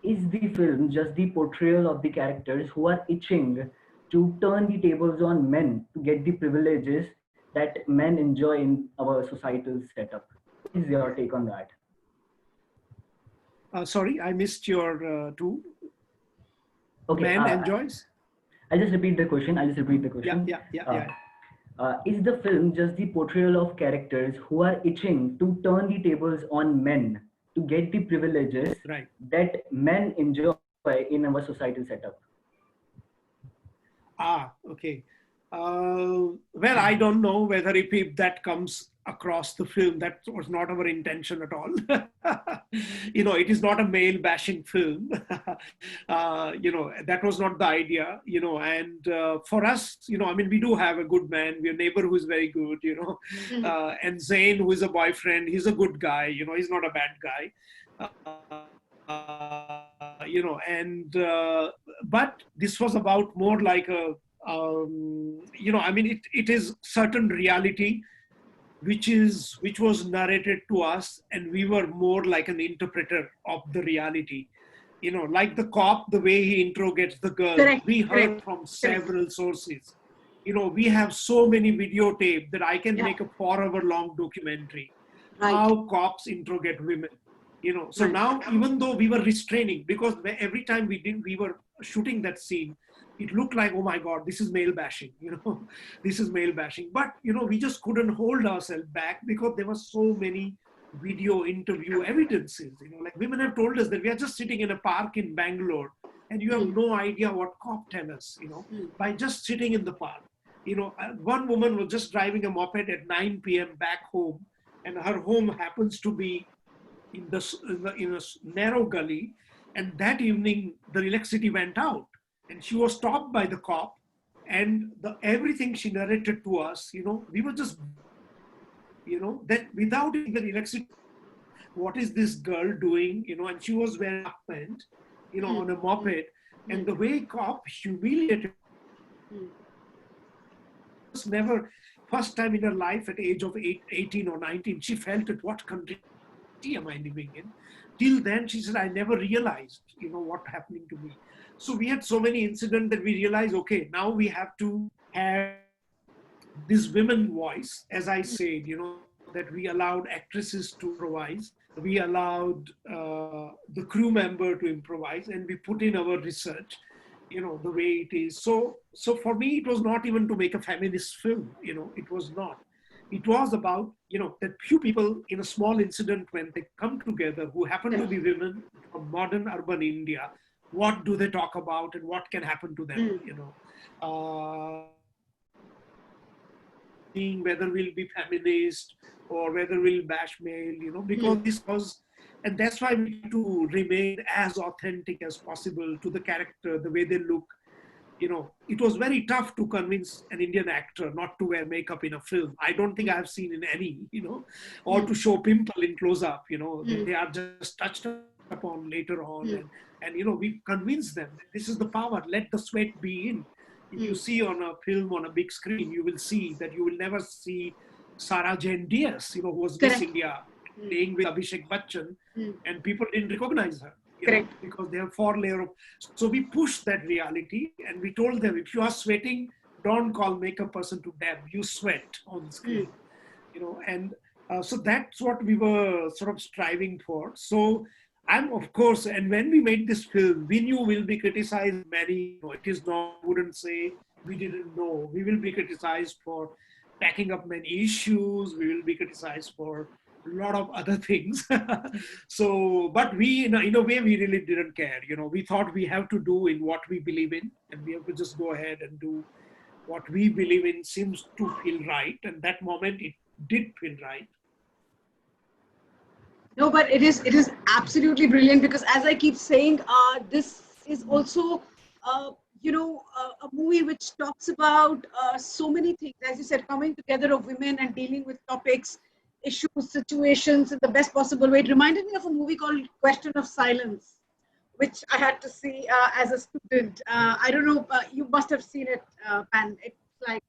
is the film just the portrayal of the characters who are itching to turn the tables on men to get the privileges that men enjoy in our societal setup? What is your take on that? Sorry, I missed your 2. Okay, men enjoys? I'll just repeat the question. Yeah. Is the film just the portrayal of characters who are itching to turn the tables on men to get the privileges that men enjoy in our societal setup? Okay. Well, I don't know whether if that comes across the film, that was not our intention at all. It is not a male bashing film. That was not the idea, and for us, we do have a good man. We have a neighbor who is very good, and Zain, who is a boyfriend, he's a good guy, he's not a bad guy. And but this was about more like a, I mean, it is certain reality which was narrated to us, and we were more like an interpreter of the reality. Like the cop, the way he interrogates the girl, Correct, we heard correct, from correct. several sources. We have so many videotape that I can Yeah. make a 4-hour long documentary. Right. How cops interrogate women. So Right. now, even though we were restraining, because every time we were shooting that scene, it looked like, oh my God, this is male bashing, this is male bashing. But, we just couldn't hold ourselves back because there were so many video interview evidences. Like women have told us that we are just sitting in a park in Bangalore and you have no idea what cop tell us, by just sitting in the park. One woman was just driving a moped at 9 p.m. back home, and her home happens to be in a narrow gully, and that evening the electricity went out and she was stopped by the cop, and everything she narrated to us, we were just, that without even electricity, what is this girl doing, and she was wearing a pant, on a moped, and the way cop humiliated, never, first time in her life at the age of 18 or 19, she felt at what country am I living in? Till then, she said, I never realized, what happening to me. So we had so many incidents that we realized, okay, now we have to have this women voice, as I said, that we allowed actresses to improvise, we allowed the crew member to improvise, and we put in our research, the way it is. So for me, it was not even to make a feminist film, it was not. It was about, that few people in a small incident, when they come together, who happen to be women from modern urban India, what do they talk about and what can happen to them, whether we'll be feminist or whether we'll bash male, because this was, and that's why we need to remain as authentic as possible to the character, the way they look. It was very tough to convince an Indian actor not to wear makeup in a film. I don't think I've seen in any, or to show pimple in close up, they are just touched upon later on. And we convince them that this is the power, let the sweat be in. If you see on a film on a big screen, you will see that you will never see Sarah Jane Diaz, who was Miss India, playing with Abhishek Bachchan, and people didn't recognize her. Because they have 4 layers of. So we pushed that reality, and we told them, if you are sweating, don't call makeup person to Deb. You sweat on screen, and so that's what we were sort of striving for. So I'm, of course, and when we made this film, we knew we'll be criticized many. It is not, wouldn't say we didn't know. We will be criticized for packing up many issues. We will be criticized for a lot of other things. So, but we, in a way, we really didn't care. We thought we have to do in what we believe in, and we have to just go ahead and do what we believe in seems to feel right. And that moment, it did feel right. No, but it is absolutely brilliant, because as I keep saying, this is also, a movie which talks about so many things. As you said, coming together of women and dealing with topics, issues, situations in the best possible way. It reminded me of a movie called Question of Silence, which I had to see as a student. I don't know, you must have seen it, Pan. It's like,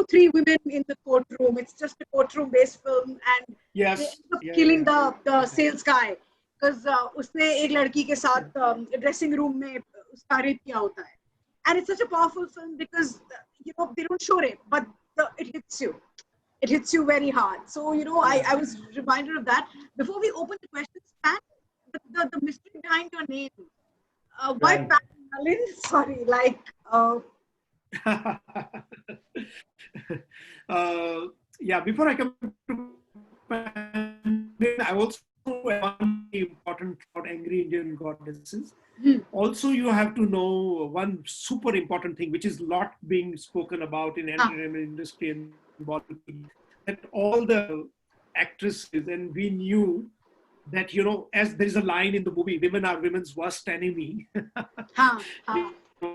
3 women in the courtroom. It's just a courtroom-based film, and they end up killing the sales guy because उसने एक लड़की के साथ dressing room में उसका rape किया होता है. And it's such a powerful film because they don't show it, but it hits you. It hits you very hard. So, I was reminded of that. Before we open the questions, Pat, the mystery behind your name. Why Pat Nalin? Sorry, like... Before I come to I also have one important about angry Indian goddesses. Also, you have to know one super important thing, which is a lot being spoken about in entertainment industry and Bollywood, that all the actresses, and we knew that, as there is a line in the movie, women are women's worst enemy.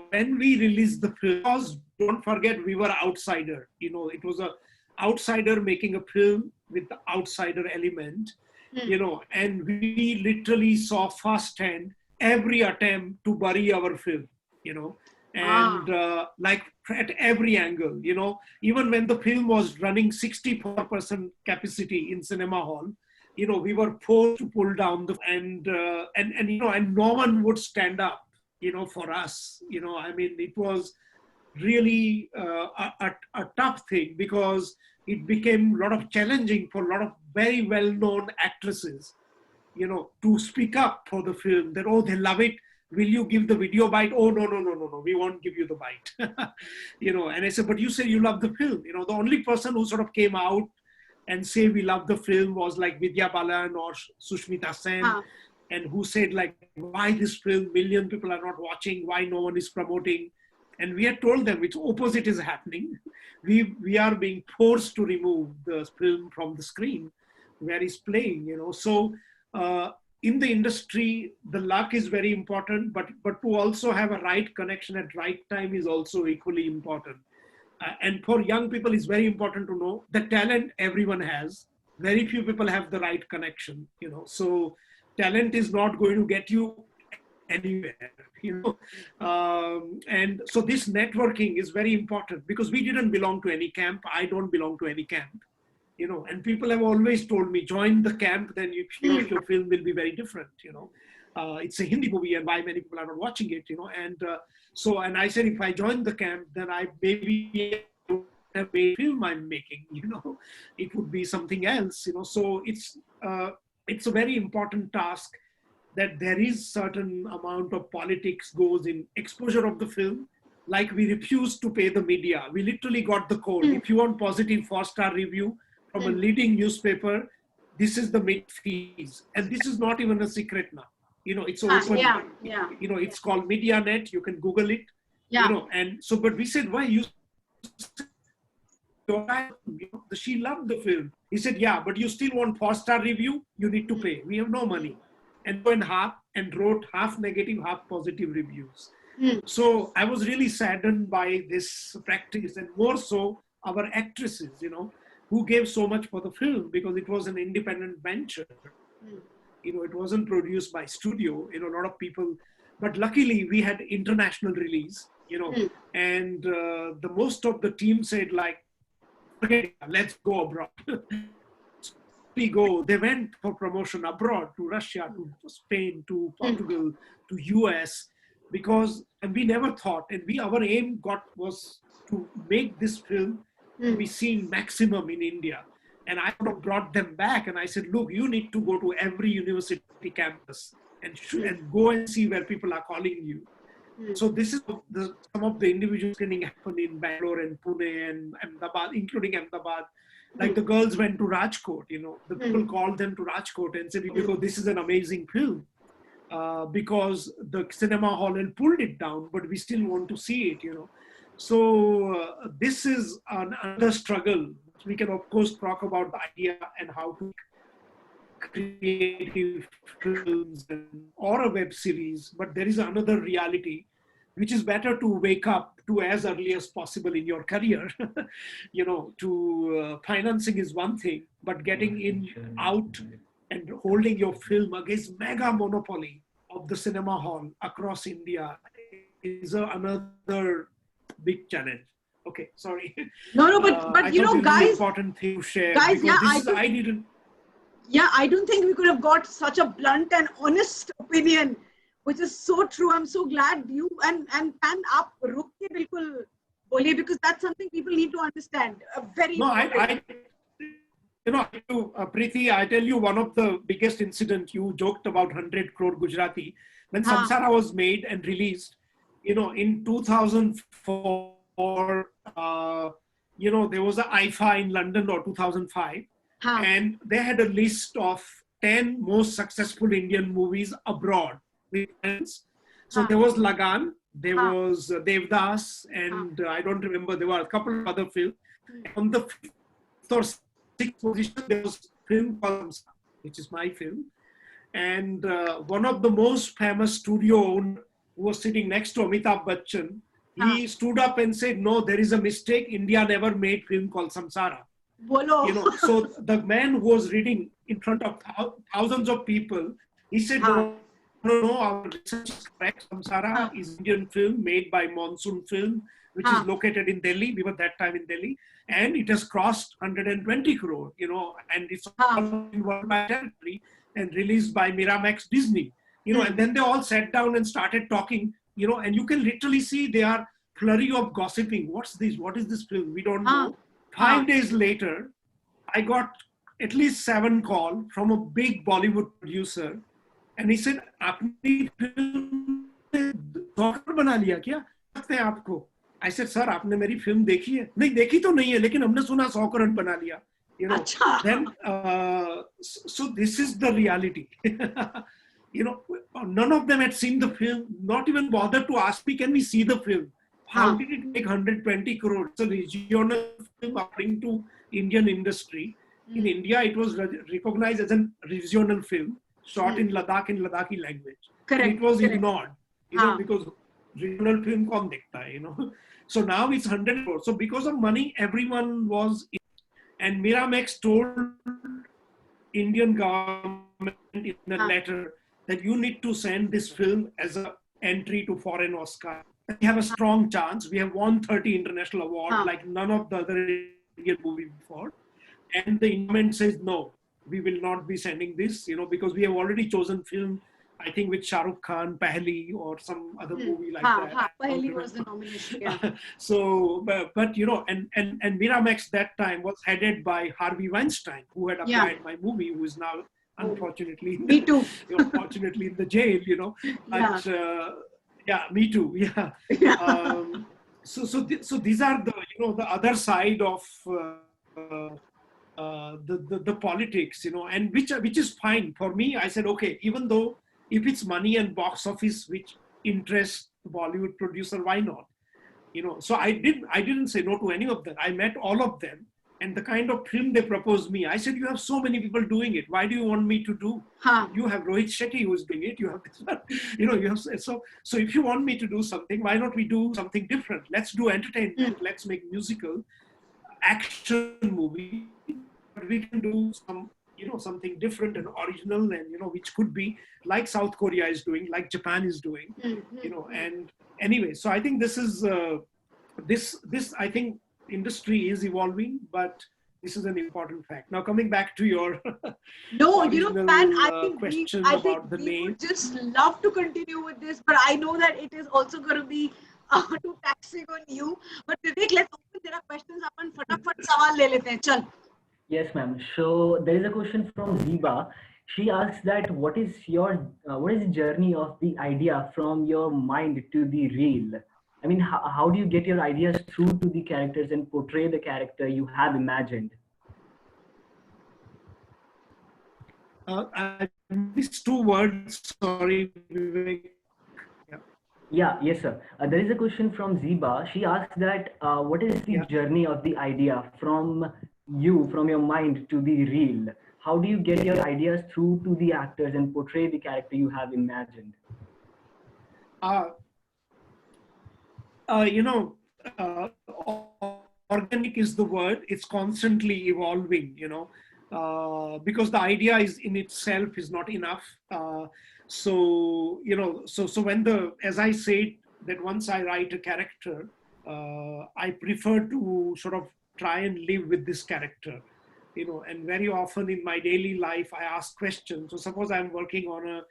When we released the film, because don't forget, we were outsider. It was a outsider making a film with the outsider element. and we literally saw firsthand every attempt to bury our film, and like at every angle, even when the film was running 60% capacity in cinema hall, we were forced to pull down and no one would stand up, for us, I mean, it was really a tough thing, because it became a lot of challenging for a lot of very well-known actresses, to speak up for the film, that, oh, they love it. Will you give the video bite? Oh, no, we won't give you the bite. And I said, but you say you love the film. The only person who sort of came out and say we love the film was like Vidya Balan or Sushmita Sen, and who said like, why this film, million people are not watching, why no one is promoting. And we had told them, which opposite is happening. We are being forced to remove the film from the screen where it's playing, So in the industry, the luck is very important, but to also have a right connection at right time is also equally important. And for young people, it's very important to know the talent everyone has. Very few people have the right connection, So talent is not going to get you anywhere, and so this networking is very important, because we didn't belong to any camp. I don't belong to any camp, and people have always told me, join the camp, then your film will be very different, it's a Hindi movie, and why many people are not watching it, and I said, if I join the camp, then I maybe have a film I'm making, it would be something else, so it's a very important task, that there is certain amount of politics goes in exposure of the film. Like we refused to pay the media. We literally got the code. If you want positive 4-star review from a leading newspaper, this is the mid fees. And this is not even a secret now. It's open. It's called MediaNet. You can Google it. And so, but we said, why you? She loved the film. He said, yeah, but you still want 4-star review? You need to pay. We have no money. And went half and wrote half negative, half positive reviews. So I was really saddened by this practice, and more so our actresses, who gave so much for the film, because it was an independent venture. It wasn't produced by studio, a lot of people, but luckily we had international release, and the most of the team said like, okay, let's go abroad. They went for promotion abroad, to Russia, to Spain, to Portugal, to US, and we never thought, and our aim was to make this film be seen maximum in India. And I brought them back, and I said, look, you need to go to every university campus and go and see where people are calling you. So this is some of the individual screening happened in Bangalore and Pune and Ahmedabad, including Ahmedabad. Like the girls went to Rajkot, the people called them to Rajkot and said, because this is an amazing film, because the cinema hall had pulled it down, but we still want to see it, So this is another struggle. We can, of course, talk about the idea and how to create films or a web series, but there is another reality, which is better to wake up to as early as possible in your career. Financing is one thing, but getting in, out, and holding your film against mega monopoly of the cinema hall across India is another big challenge. Okay, sorry. No, but guys, important thing to share. Guys, I don't think we could have got such a blunt and honest opinion, which is so true. I'm so glad you and आप रुक के बिल्कुल बोलिए, because that's something people need to understand. Preeti, I tell you, one of the biggest incident, you joked about 100 crore Gujarati. When Samsara was made and released, in 2004, there was an IFA in London, or 2005, and they had a list of 10 most successful Indian movies abroad. So there was Lagan, there was Devdas, and I don't remember, there were a couple of other films. On the 5th or 6th position, there was a film called Samsara, which is my film. And one of the most famous studio owners, who was sitting next to Amitabh Bachchan, he stood up and said, no, there is a mistake. India never made film called Samsara. Bolo. So the man who was reading in front of thousands of people, he said, no, our research is correct. Samsara is Indian film made by Monsoon Film, which is located in Delhi. We were that time in Delhi. And it has crossed 120 crore, and it's all in worldwide territory and released by Miramax Disney, and then they all sat down and started talking, and you can literally see they are flurry of gossiping. What's this? What is this film? We don't know. 5 days later, I got at least 7 calls from a big Bollywood producer. And he said, "Aapne film soccer bana liya kya? लगता है आपको?" I said, "Sir, आपने मेरी film देखी है?" "नहीं, देखी तो नहीं है, लेकिन हमने सुना 100 करोड़ बना लिया." Then, so this is the reality. None of them had seen the film, not even bothered to ask me, "Can we see the film?" How did it make 120 crore? It's a regional film according to Indian industry. In India, it was recognized as a regional film, shot in Ladakh in Ladakhi language. Correct. It was ignored, because regional film kaun dekhta hai, So now it's 100 crore. So because of money, everyone was, and Miramax told Indian government in a letter that you need to send this film as an entry to foreign Oscar. We have a strong chance. We have won 30 international awards like none of the other Indian movies before. And the government says, no, we will not be sending this, because we have already chosen film, I think with Shah Rukh Khan, Pahli, or some other movie like that. Pahli was the nomination, So, but and Miramax that time was headed by Harvey Weinstein, who had acquired my movie, who is now unfortunately, me too. Fortunately in the jail, But me too. So these are the the other side of the politics, and which is fine for me. I said, okay, even though if it's money and box office which interests the Bollywood producer, why not? So I didn't say no to any of them. I met all of them, and the kind of film they proposed me, I said, you have so many people doing it. Why do you want me to do? You have Rohit Shetty who is doing it. You have this one. You have so if you want me to do something, why not we do something different? Let's do entertainment. Let's make musical, action movie. But we can do some, something different and original, and which could be like South Korea is doing, like Japan is doing, And anyway, so I think this is this I think industry is evolving, but this is an important fact. Now coming back to your Pan, I think question I about think the we name. would just love to continue with this, but I know that it is also going to be too taxing on you. But Vivek, let's open. There are questions. Apan फटाफट सवाल ले लेते हैं. चल. Yes, ma'am. So there is a question from Ziba. She asks that what is the journey of the idea from your mind to the real? I mean, how do you get your ideas through to the characters and portray the character you have imagined? These 2 words, sorry, Vivek. Yes, sir. There is a question from Ziba. She asks that what is the journey of the idea from your mind to the real? How do you get your ideas through to the actors and portray the character you have imagined? Organic is the word. It's constantly evolving, because the idea is in itself is not enough. So when as I said, that once I write a character, I prefer to sort of try and live with this character, and very often in my daily life, I ask questions. So suppose I'm working on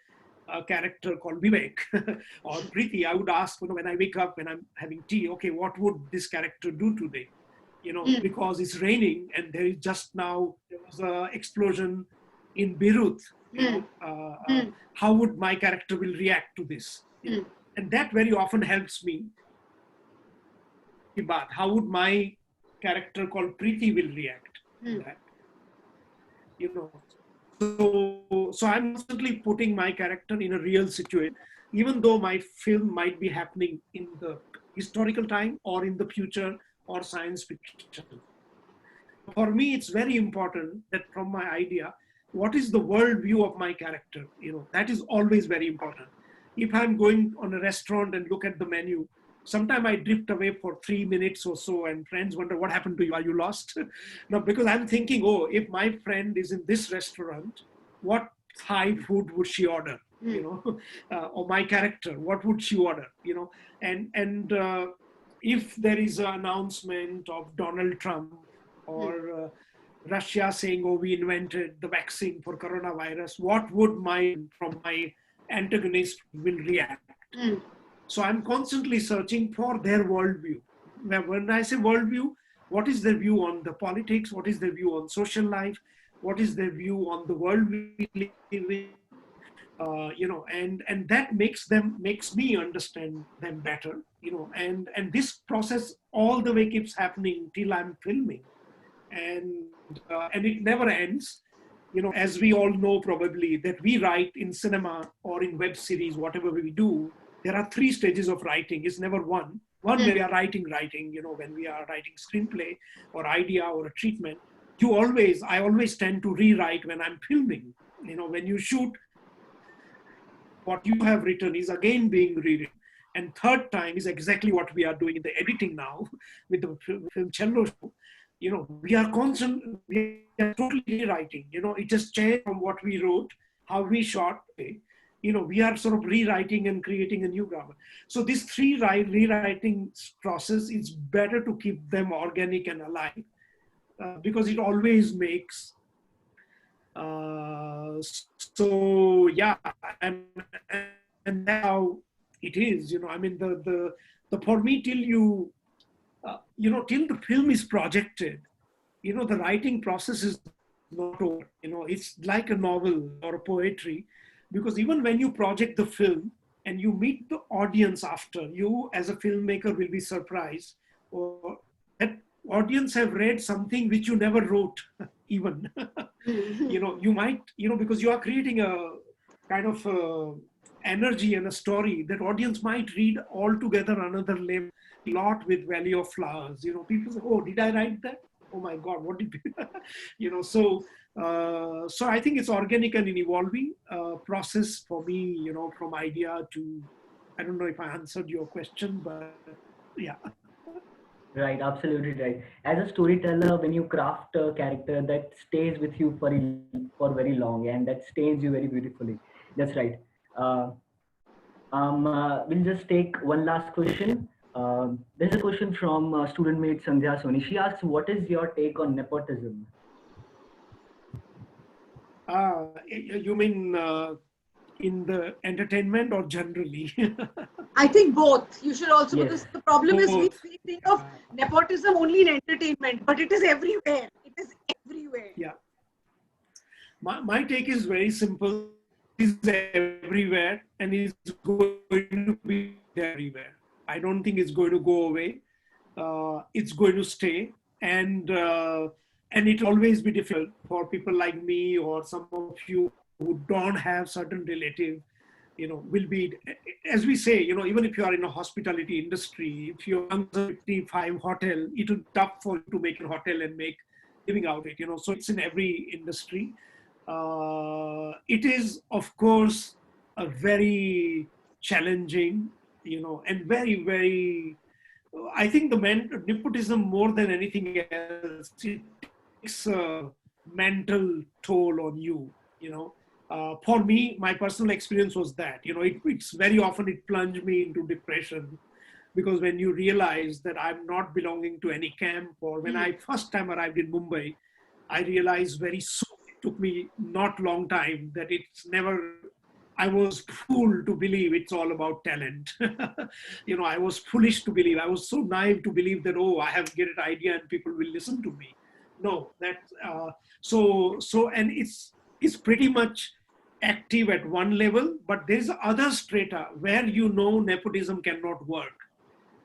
a character called Vivek or Preeti, I would ask, when I wake up, when I'm having tea, okay, what would this character do today? Because it's raining and there was an explosion in Beirut. How would my character will react to this? And that very often helps me. How would my character called Preeti will react to that? So I'm constantly putting my character in a real situation, even though my film might be happening in the historical time or in the future or science fiction. For me, it's very important that from my idea, what is the world view of my character? That is always very important. If I'm going on a restaurant and look at the menu, sometimes I drift away for 3 minutes or so, and friends wonder, what happened to you? Are you lost? No, because I'm thinking, oh, if my friend is in this restaurant, what Thai food would she order? You know, or my character, what would she order? You know, and if there is an announcement of Donald Trump or Russia saying, oh, we invented the vaccine for coronavirus, what would my antagonist will react? So I'm constantly searching for their worldview. When I say worldview, what is their view on the politics? What is their view on social life? What is their view on the world we live in? You know, and that makes me understand them better. You know, and this process all the way keeps happening till I'm filming, and it never ends. You know, as we all know probably that we write in cinema or in web series, whatever we do, there are 3 stages of writing. It's never one. One, we are writing, you know, when we are writing screenplay or idea or a treatment, I always tend to rewrite when I'm filming. You know, when you shoot, what you have written is again being rewritten. And third time is exactly what we are doing in the editing now with the film Cello show. You know, we are totally rewriting. You know, it just changed from what we wrote, how we shot. You know, we are sort of rewriting and creating a new grammar. So this 3 rewriting process, it's better to keep them organic and alive because it always makes. So yeah, and now it is. You know, I mean the for me till you. You know, till the film is projected, you know, the writing process is not over. You know, it's like a novel or a poetry, because even when you project the film and you meet the audience after, you as a filmmaker will be surprised, or that audience have read something which you never wrote even. You know, you might, you know, because you are creating a kind of energy and a story that audience might read altogether another level. Lot with Valley of Flowers, you know, people say, oh, did I write that? Oh my God, what did you, you know, so I think it's organic and an evolving process for me, you know, from idea to, I don't know if I answered your question, but yeah. Right, absolutely right. As a storyteller, when you craft a character, that stays with you for very long, and that stains you very beautifully. That's right. We'll just take one last question. There's a question from student mate Sandhya Soni. She asks, what is your take on nepotism? You mean in the entertainment or generally? I think both. You should also, Yes. because the problem is we Both. think of nepotism only in entertainment, but it is everywhere. It is everywhere. Yeah. My take is very simple. It's everywhere and it's going to be everywhere. I don't think it's going to go away. It's going to stay, and it will always be difficult for people like me or some of you who don't have certain relative. You know, will be, as we say, you know, even if you are in a hospitality industry, if you're on the 55 hotel, it will be tough for you to make a hotel and make living out it. You know, so it's in every industry. It is, of course, a very challenging, you know, and very, very, I think the nepotism more than anything else, it takes a mental toll on you, you know. For me, my personal experience was that, you know, it's very often it plunged me into depression, because when you realize that I'm not belonging to any camp, or when I first time arrived in Mumbai, I realized very soon, it took me not long time, that it's never, I was fooled to believe it's all about talent. You know, I was foolish to believe, I was so naive to believe that, oh, I have get an idea and people will listen to me. No, that's, and it's pretty much active at one level, but there's other strata where you know nepotism cannot work.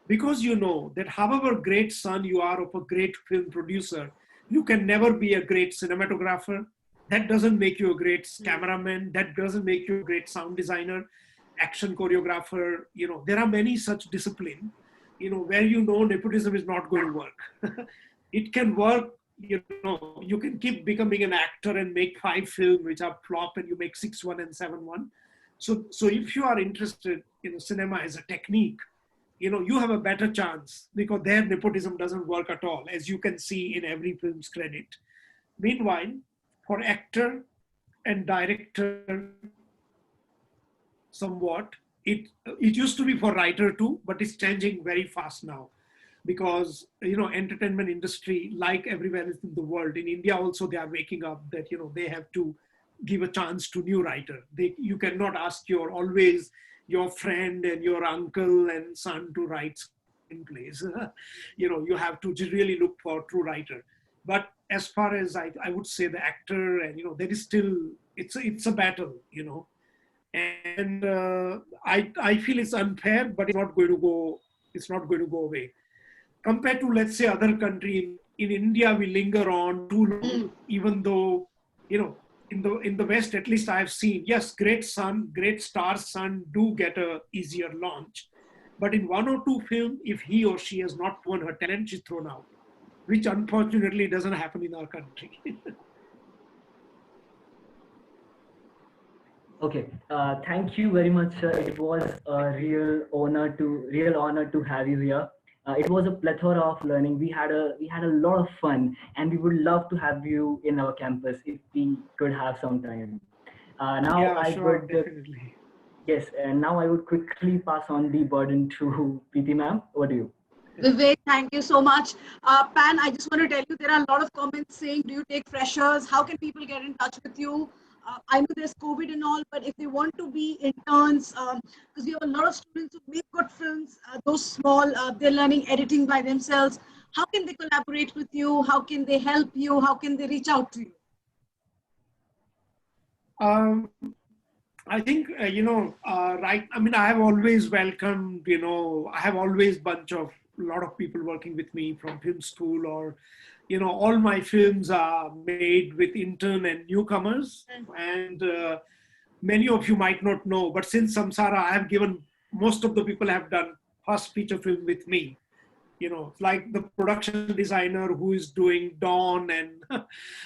Because you know that however great son you are of a great film producer, you can never be a great cinematographer. That doesn't make you a great cameraman. That doesn't make you a great sound designer, action choreographer. You know, there are many such disciplines, you know, where you know nepotism is not going to work. It can work, you know, you can keep becoming an actor and make 5 films which are flop and you make 6-1 and 7-1. So if you are interested in cinema as a technique, you have a better chance because their nepotism doesn't work at all, as you can see in every film's credit. Meanwhile, for actor and director, somewhat, it used to be for writer too, but it's changing very fast now, because entertainment industry, like everywhere else in the world, in India also, they are waking up that they have to give a chance to new writer. You cannot ask always your friend and your uncle and son to write screenplays. You have to really look for true writer. But as far as I would say the actor, and there is still, it's a battle, and I feel it's unfair, but it's not going to go away. Compared to, let's say, other country, in India, we linger on too long, even though, in the West, at least I have seen, yes, great star's son do get a easier launch. But in one or two films, if he or she has not proven her talent, she's thrown out, which unfortunately doesn't happen in our country. Okay, thank you very much, sir. It was a real honor to have you here. It was a plethora of learning. We had a lot of fun, and we would love to have you in our campus if we could have some time. Now Yeah, I sure, would definitely. yes, and now I would quickly pass on the burden to Preeti ma'am. Over to you. Vivek, thank you so much. Pan, I just want to tell you, there are a lot of comments saying, do you take freshers? How can people get in touch with you? I know there's COVID and all, but if they want to be interns, because we have a lot of students who make good films, those small, they're learning editing by themselves. How can they collaborate with you? How can they help you? How can they reach out to you? I think, right. I mean, I have always welcomed, I have always a lot of people working with me from film school, or, all my films are made with intern and newcomers. And many of you might not know, but since Samsara, I have given, most of the people have done first feature film with me. Like the production designer who is doing Dawn and, Wow,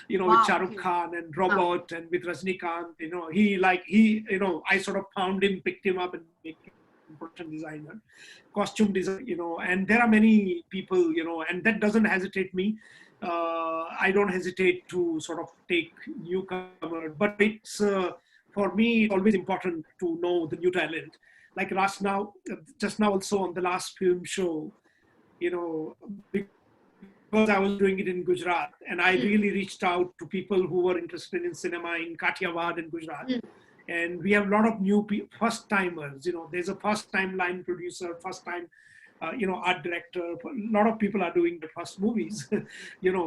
with Shah Rukh Khan and Robert and with Rajnikant, I sort of found him, picked him up and made him production designer, costume design, and there are many people, and that doesn't hesitate me. I don't hesitate to sort of take newcomer, but it's, for me, it's always important to know the new talent. Like just now also on the last film show, because I was doing it in Gujarat, and I really reached out to people who were interested in cinema in Kathiawad and Gujarat. And we have a lot of new first timers, there's a first time line producer, first time, art director. A lot of people are doing the first movies,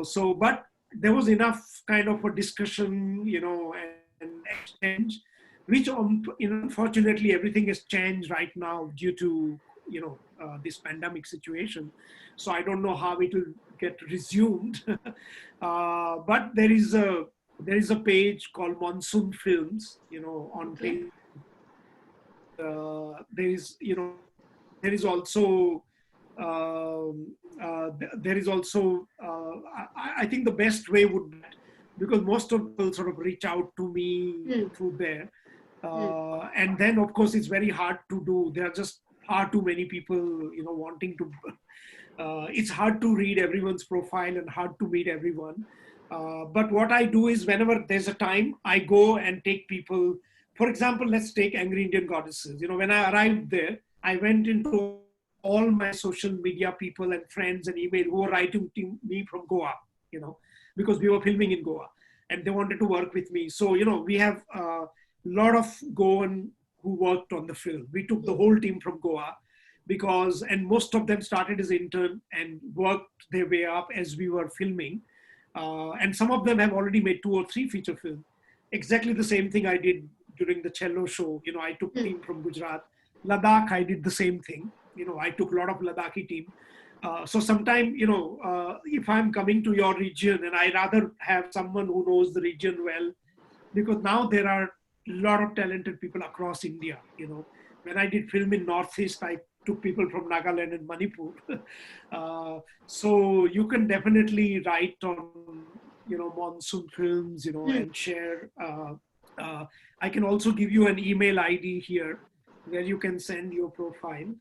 so, but there was enough kind of a discussion, and exchange, which unfortunately everything has changed right now due to, this pandemic situation. So I don't know how it will get resumed. But there is a page called Monsoon Films, on Facebook. There is also, I think the best way would be, because most of people sort of reach out to me through there. And then, of course, it's very hard to do. There are just far too many people, wanting to, it's hard to read everyone's profile and hard to meet everyone. But what I do is, whenever there's a time, I go and take people. For example, let's take Angry Indian Goddesses. When I arrived there, I went into all my social media people and friends and email who were writing to me from Goa, because we were filming in Goa and they wanted to work with me. So, we have a lot of Goan who worked on the film. We took the whole team from Goa and most of them started as intern and worked their way up as we were filming. And some of them have already made 2 or 3 feature films. Exactly the same thing I did during the cello show. I took a team from Gujarat. Ladakh, I did the same thing. I took a lot of Ladakhi team. So sometimes, if I'm coming to your region, and I rather have someone who knows the region well, because now there are a lot of talented people across India. When I did film in Northeast, I took people from Nagaland and Manipur. So you can definitely write on, Monsoon Films, and share. I can also give you an email ID here where you can send your profile.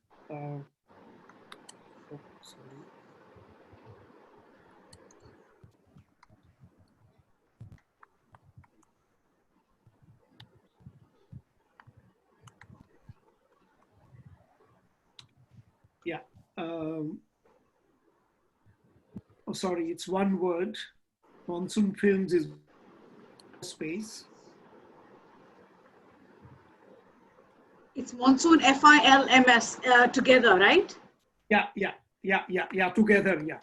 Yeah. Oh, sorry, it's one word. Monsoon Films is space. It's Monsoon FILMS together, right? Yeah, together, yeah.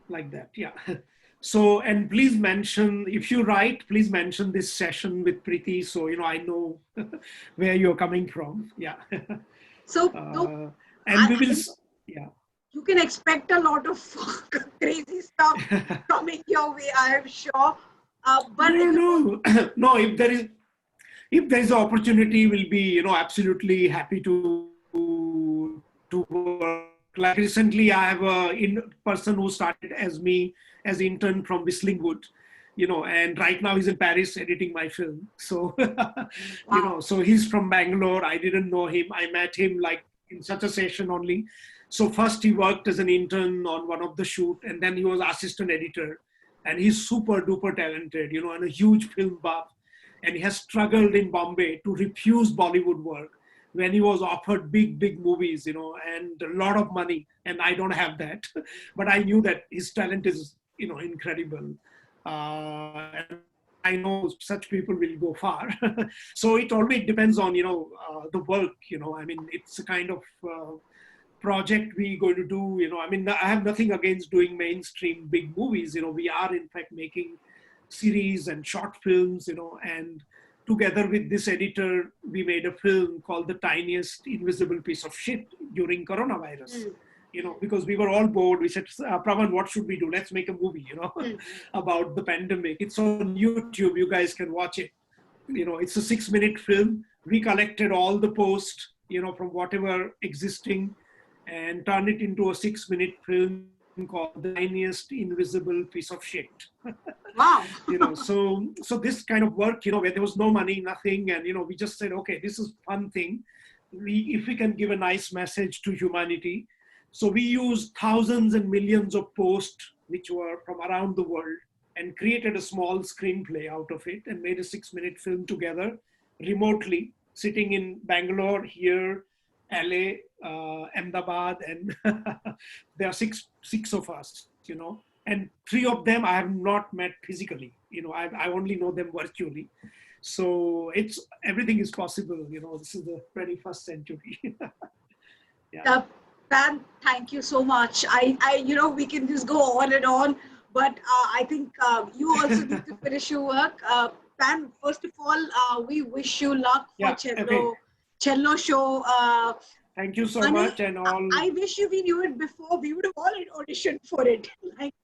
Like that, yeah. So, and please mention, if you write, please mention this session with Preeti, so, I know where you're coming from, yeah. So, and we will, yeah. You can expect a lot of crazy stuff coming your way, I am sure. But no, if there is an opportunity, we'll be, absolutely happy to work. Like recently, I have a person who started as me as intern from Whistling Wood, and right now he's in Paris editing my film. So, so he's from Bangalore. I didn't know him. I met him like in such a session only. So first he worked as an intern on one of the shoot, and then he was assistant editor, and he's super duper talented, and a huge film buff. And he has struggled in Bombay to refuse Bollywood work when he was offered big movies, and a lot of money. And I don't have that, but I knew that his talent is, incredible. And I know such people will go far. So it always depends on, the work, I mean, it's a kind of project we're going to do, I mean, I have nothing against doing mainstream big movies. We are in fact making series and short films, and together with this editor, we made a film called The Tiniest Invisible Piece of Shit during coronavirus, because we were all bored. We said, Pravan, what should we do? Let's make a movie, about the pandemic. It's on YouTube. You guys can watch it. It's a 6-minute film. We collected all the posts, from whatever existing and turned it into a 6-minute film called The Tiniest Invisible Piece of Shit. Wow. So this kind of work, where there was no money, nothing, and we just said, okay, this is fun thing. If we can give a nice message to humanity. So we used thousands and millions of posts which were from around the world and created a small screenplay out of it and made a 6-minute film together remotely, sitting in Bangalore, here, LA, Ahmedabad, and there are six of us, and 3 of them I have not met physically. I only know them virtually. So everything is possible. This is the 21st century. Yeah. Pan, thank you so much. We can just go on and on, but I think you also need to finish your work. Pan, first of all, we wish you luck for Cello show. Thank you so much, and all. I wish we knew it before. We would have all auditioned for it. Like,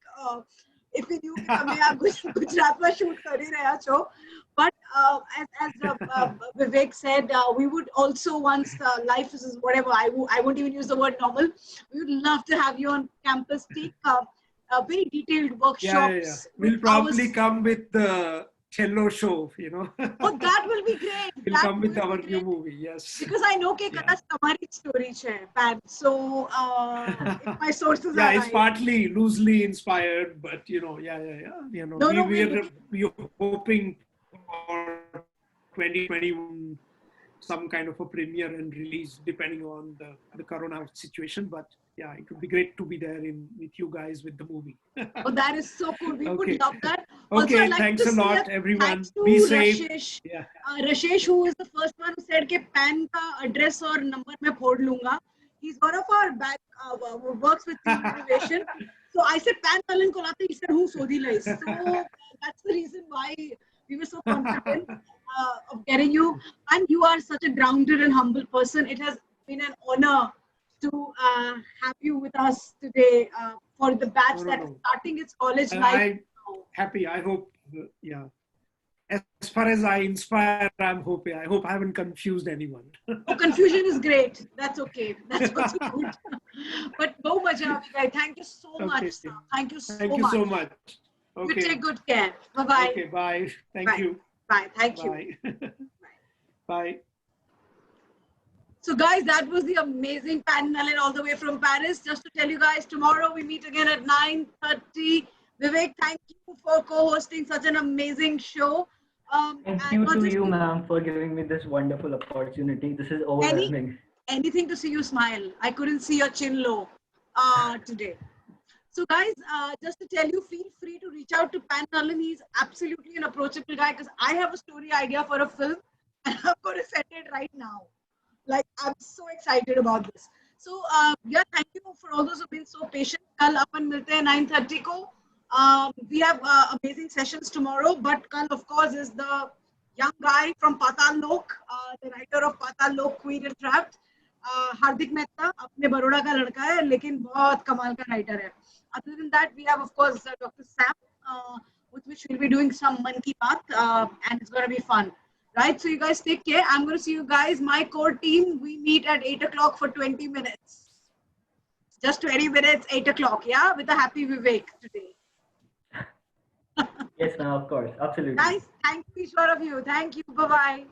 if we knew that Gujarat mein shoot kar hi raha cho. But as Vivek said, we would also, once life is whatever, I won't even use the word normal. We would love to have you on campus, take very detailed workshops. Yeah. We'll probably come with the cello show, Oh, that will be great. We'll come with our new movie, yes. Because I know that it's a story, Pan. So, if my sources are it's right. partly loosely inspired, but we're hoping for 2021 some kind of a premiere and release depending on the corona situation. But yeah, it would be great to be there with you guys with the movie. Oh, that is so cool. We would love that. Okay, also, like thanks a lot, everyone. Be safe. Rashesh. Yeah. Rashesh, who is the first one who said that PAN ka address or number मैं फोड़ लूँगा. He's one of our works with the innovation. So I said PAN Nalin ko laate. He said who Sodhi Lais. So that's the reason why we were so confident of getting you. And you are such a grounded and humble person. It has been an honor to have you with us today for the batch that is starting its college life. I'm happy. I hope, as far as I inspire, I'm hoping. I hope I haven't confused anyone. Oh, confusion is great. That's okay. That's also good. But no maja, guys. Thank you so much. Sir. Thank you so much. Thank you so much. Okay. You take good care. Bye-bye. Okay, bye. Thank you. Bye. Thank you. Bye. So guys, that was the amazing PAN Nalin all the way from Paris. Just to tell you guys, tomorrow we meet again at 9:30. Vivek, thank you for co-hosting such an amazing show. Thank you to you, ma'am, for giving me this wonderful opportunity. This is overwhelming. anything to see you smile. I couldn't see your chin low today. So guys, just to tell you, feel free to reach out to Pan Nalin. He's absolutely an approachable guy because I have a story idea for a film and I'm going to set it right now. Like, I'm so excited about this. So, yeah, thank you for all those who've been so patient. Kal apan milte hain 9:30 ko. We have amazing sessions tomorrow, but Kal, of course, is the young guy from Patal Lok, the writer of Patal Lok, Queer and Trapped. हार्दिक मेहता अपने बड़ौदा का लड़का है लेकिन बहुत कमाल का writer है. Other than that, we have, of course, Dr. Sam, with which we'll be doing some Man Ki Baat, and it's going to be fun. Right? So you guys take care. I'm going to see you guys. My core team, we meet at 8 o'clock for 20 minutes. Just 20 minutes, 8 o'clock, yeah? With a happy Vivek today. Yes, ma'am, of course. Absolutely. Guys, thank you, each one of you. Thank you. Bye-bye.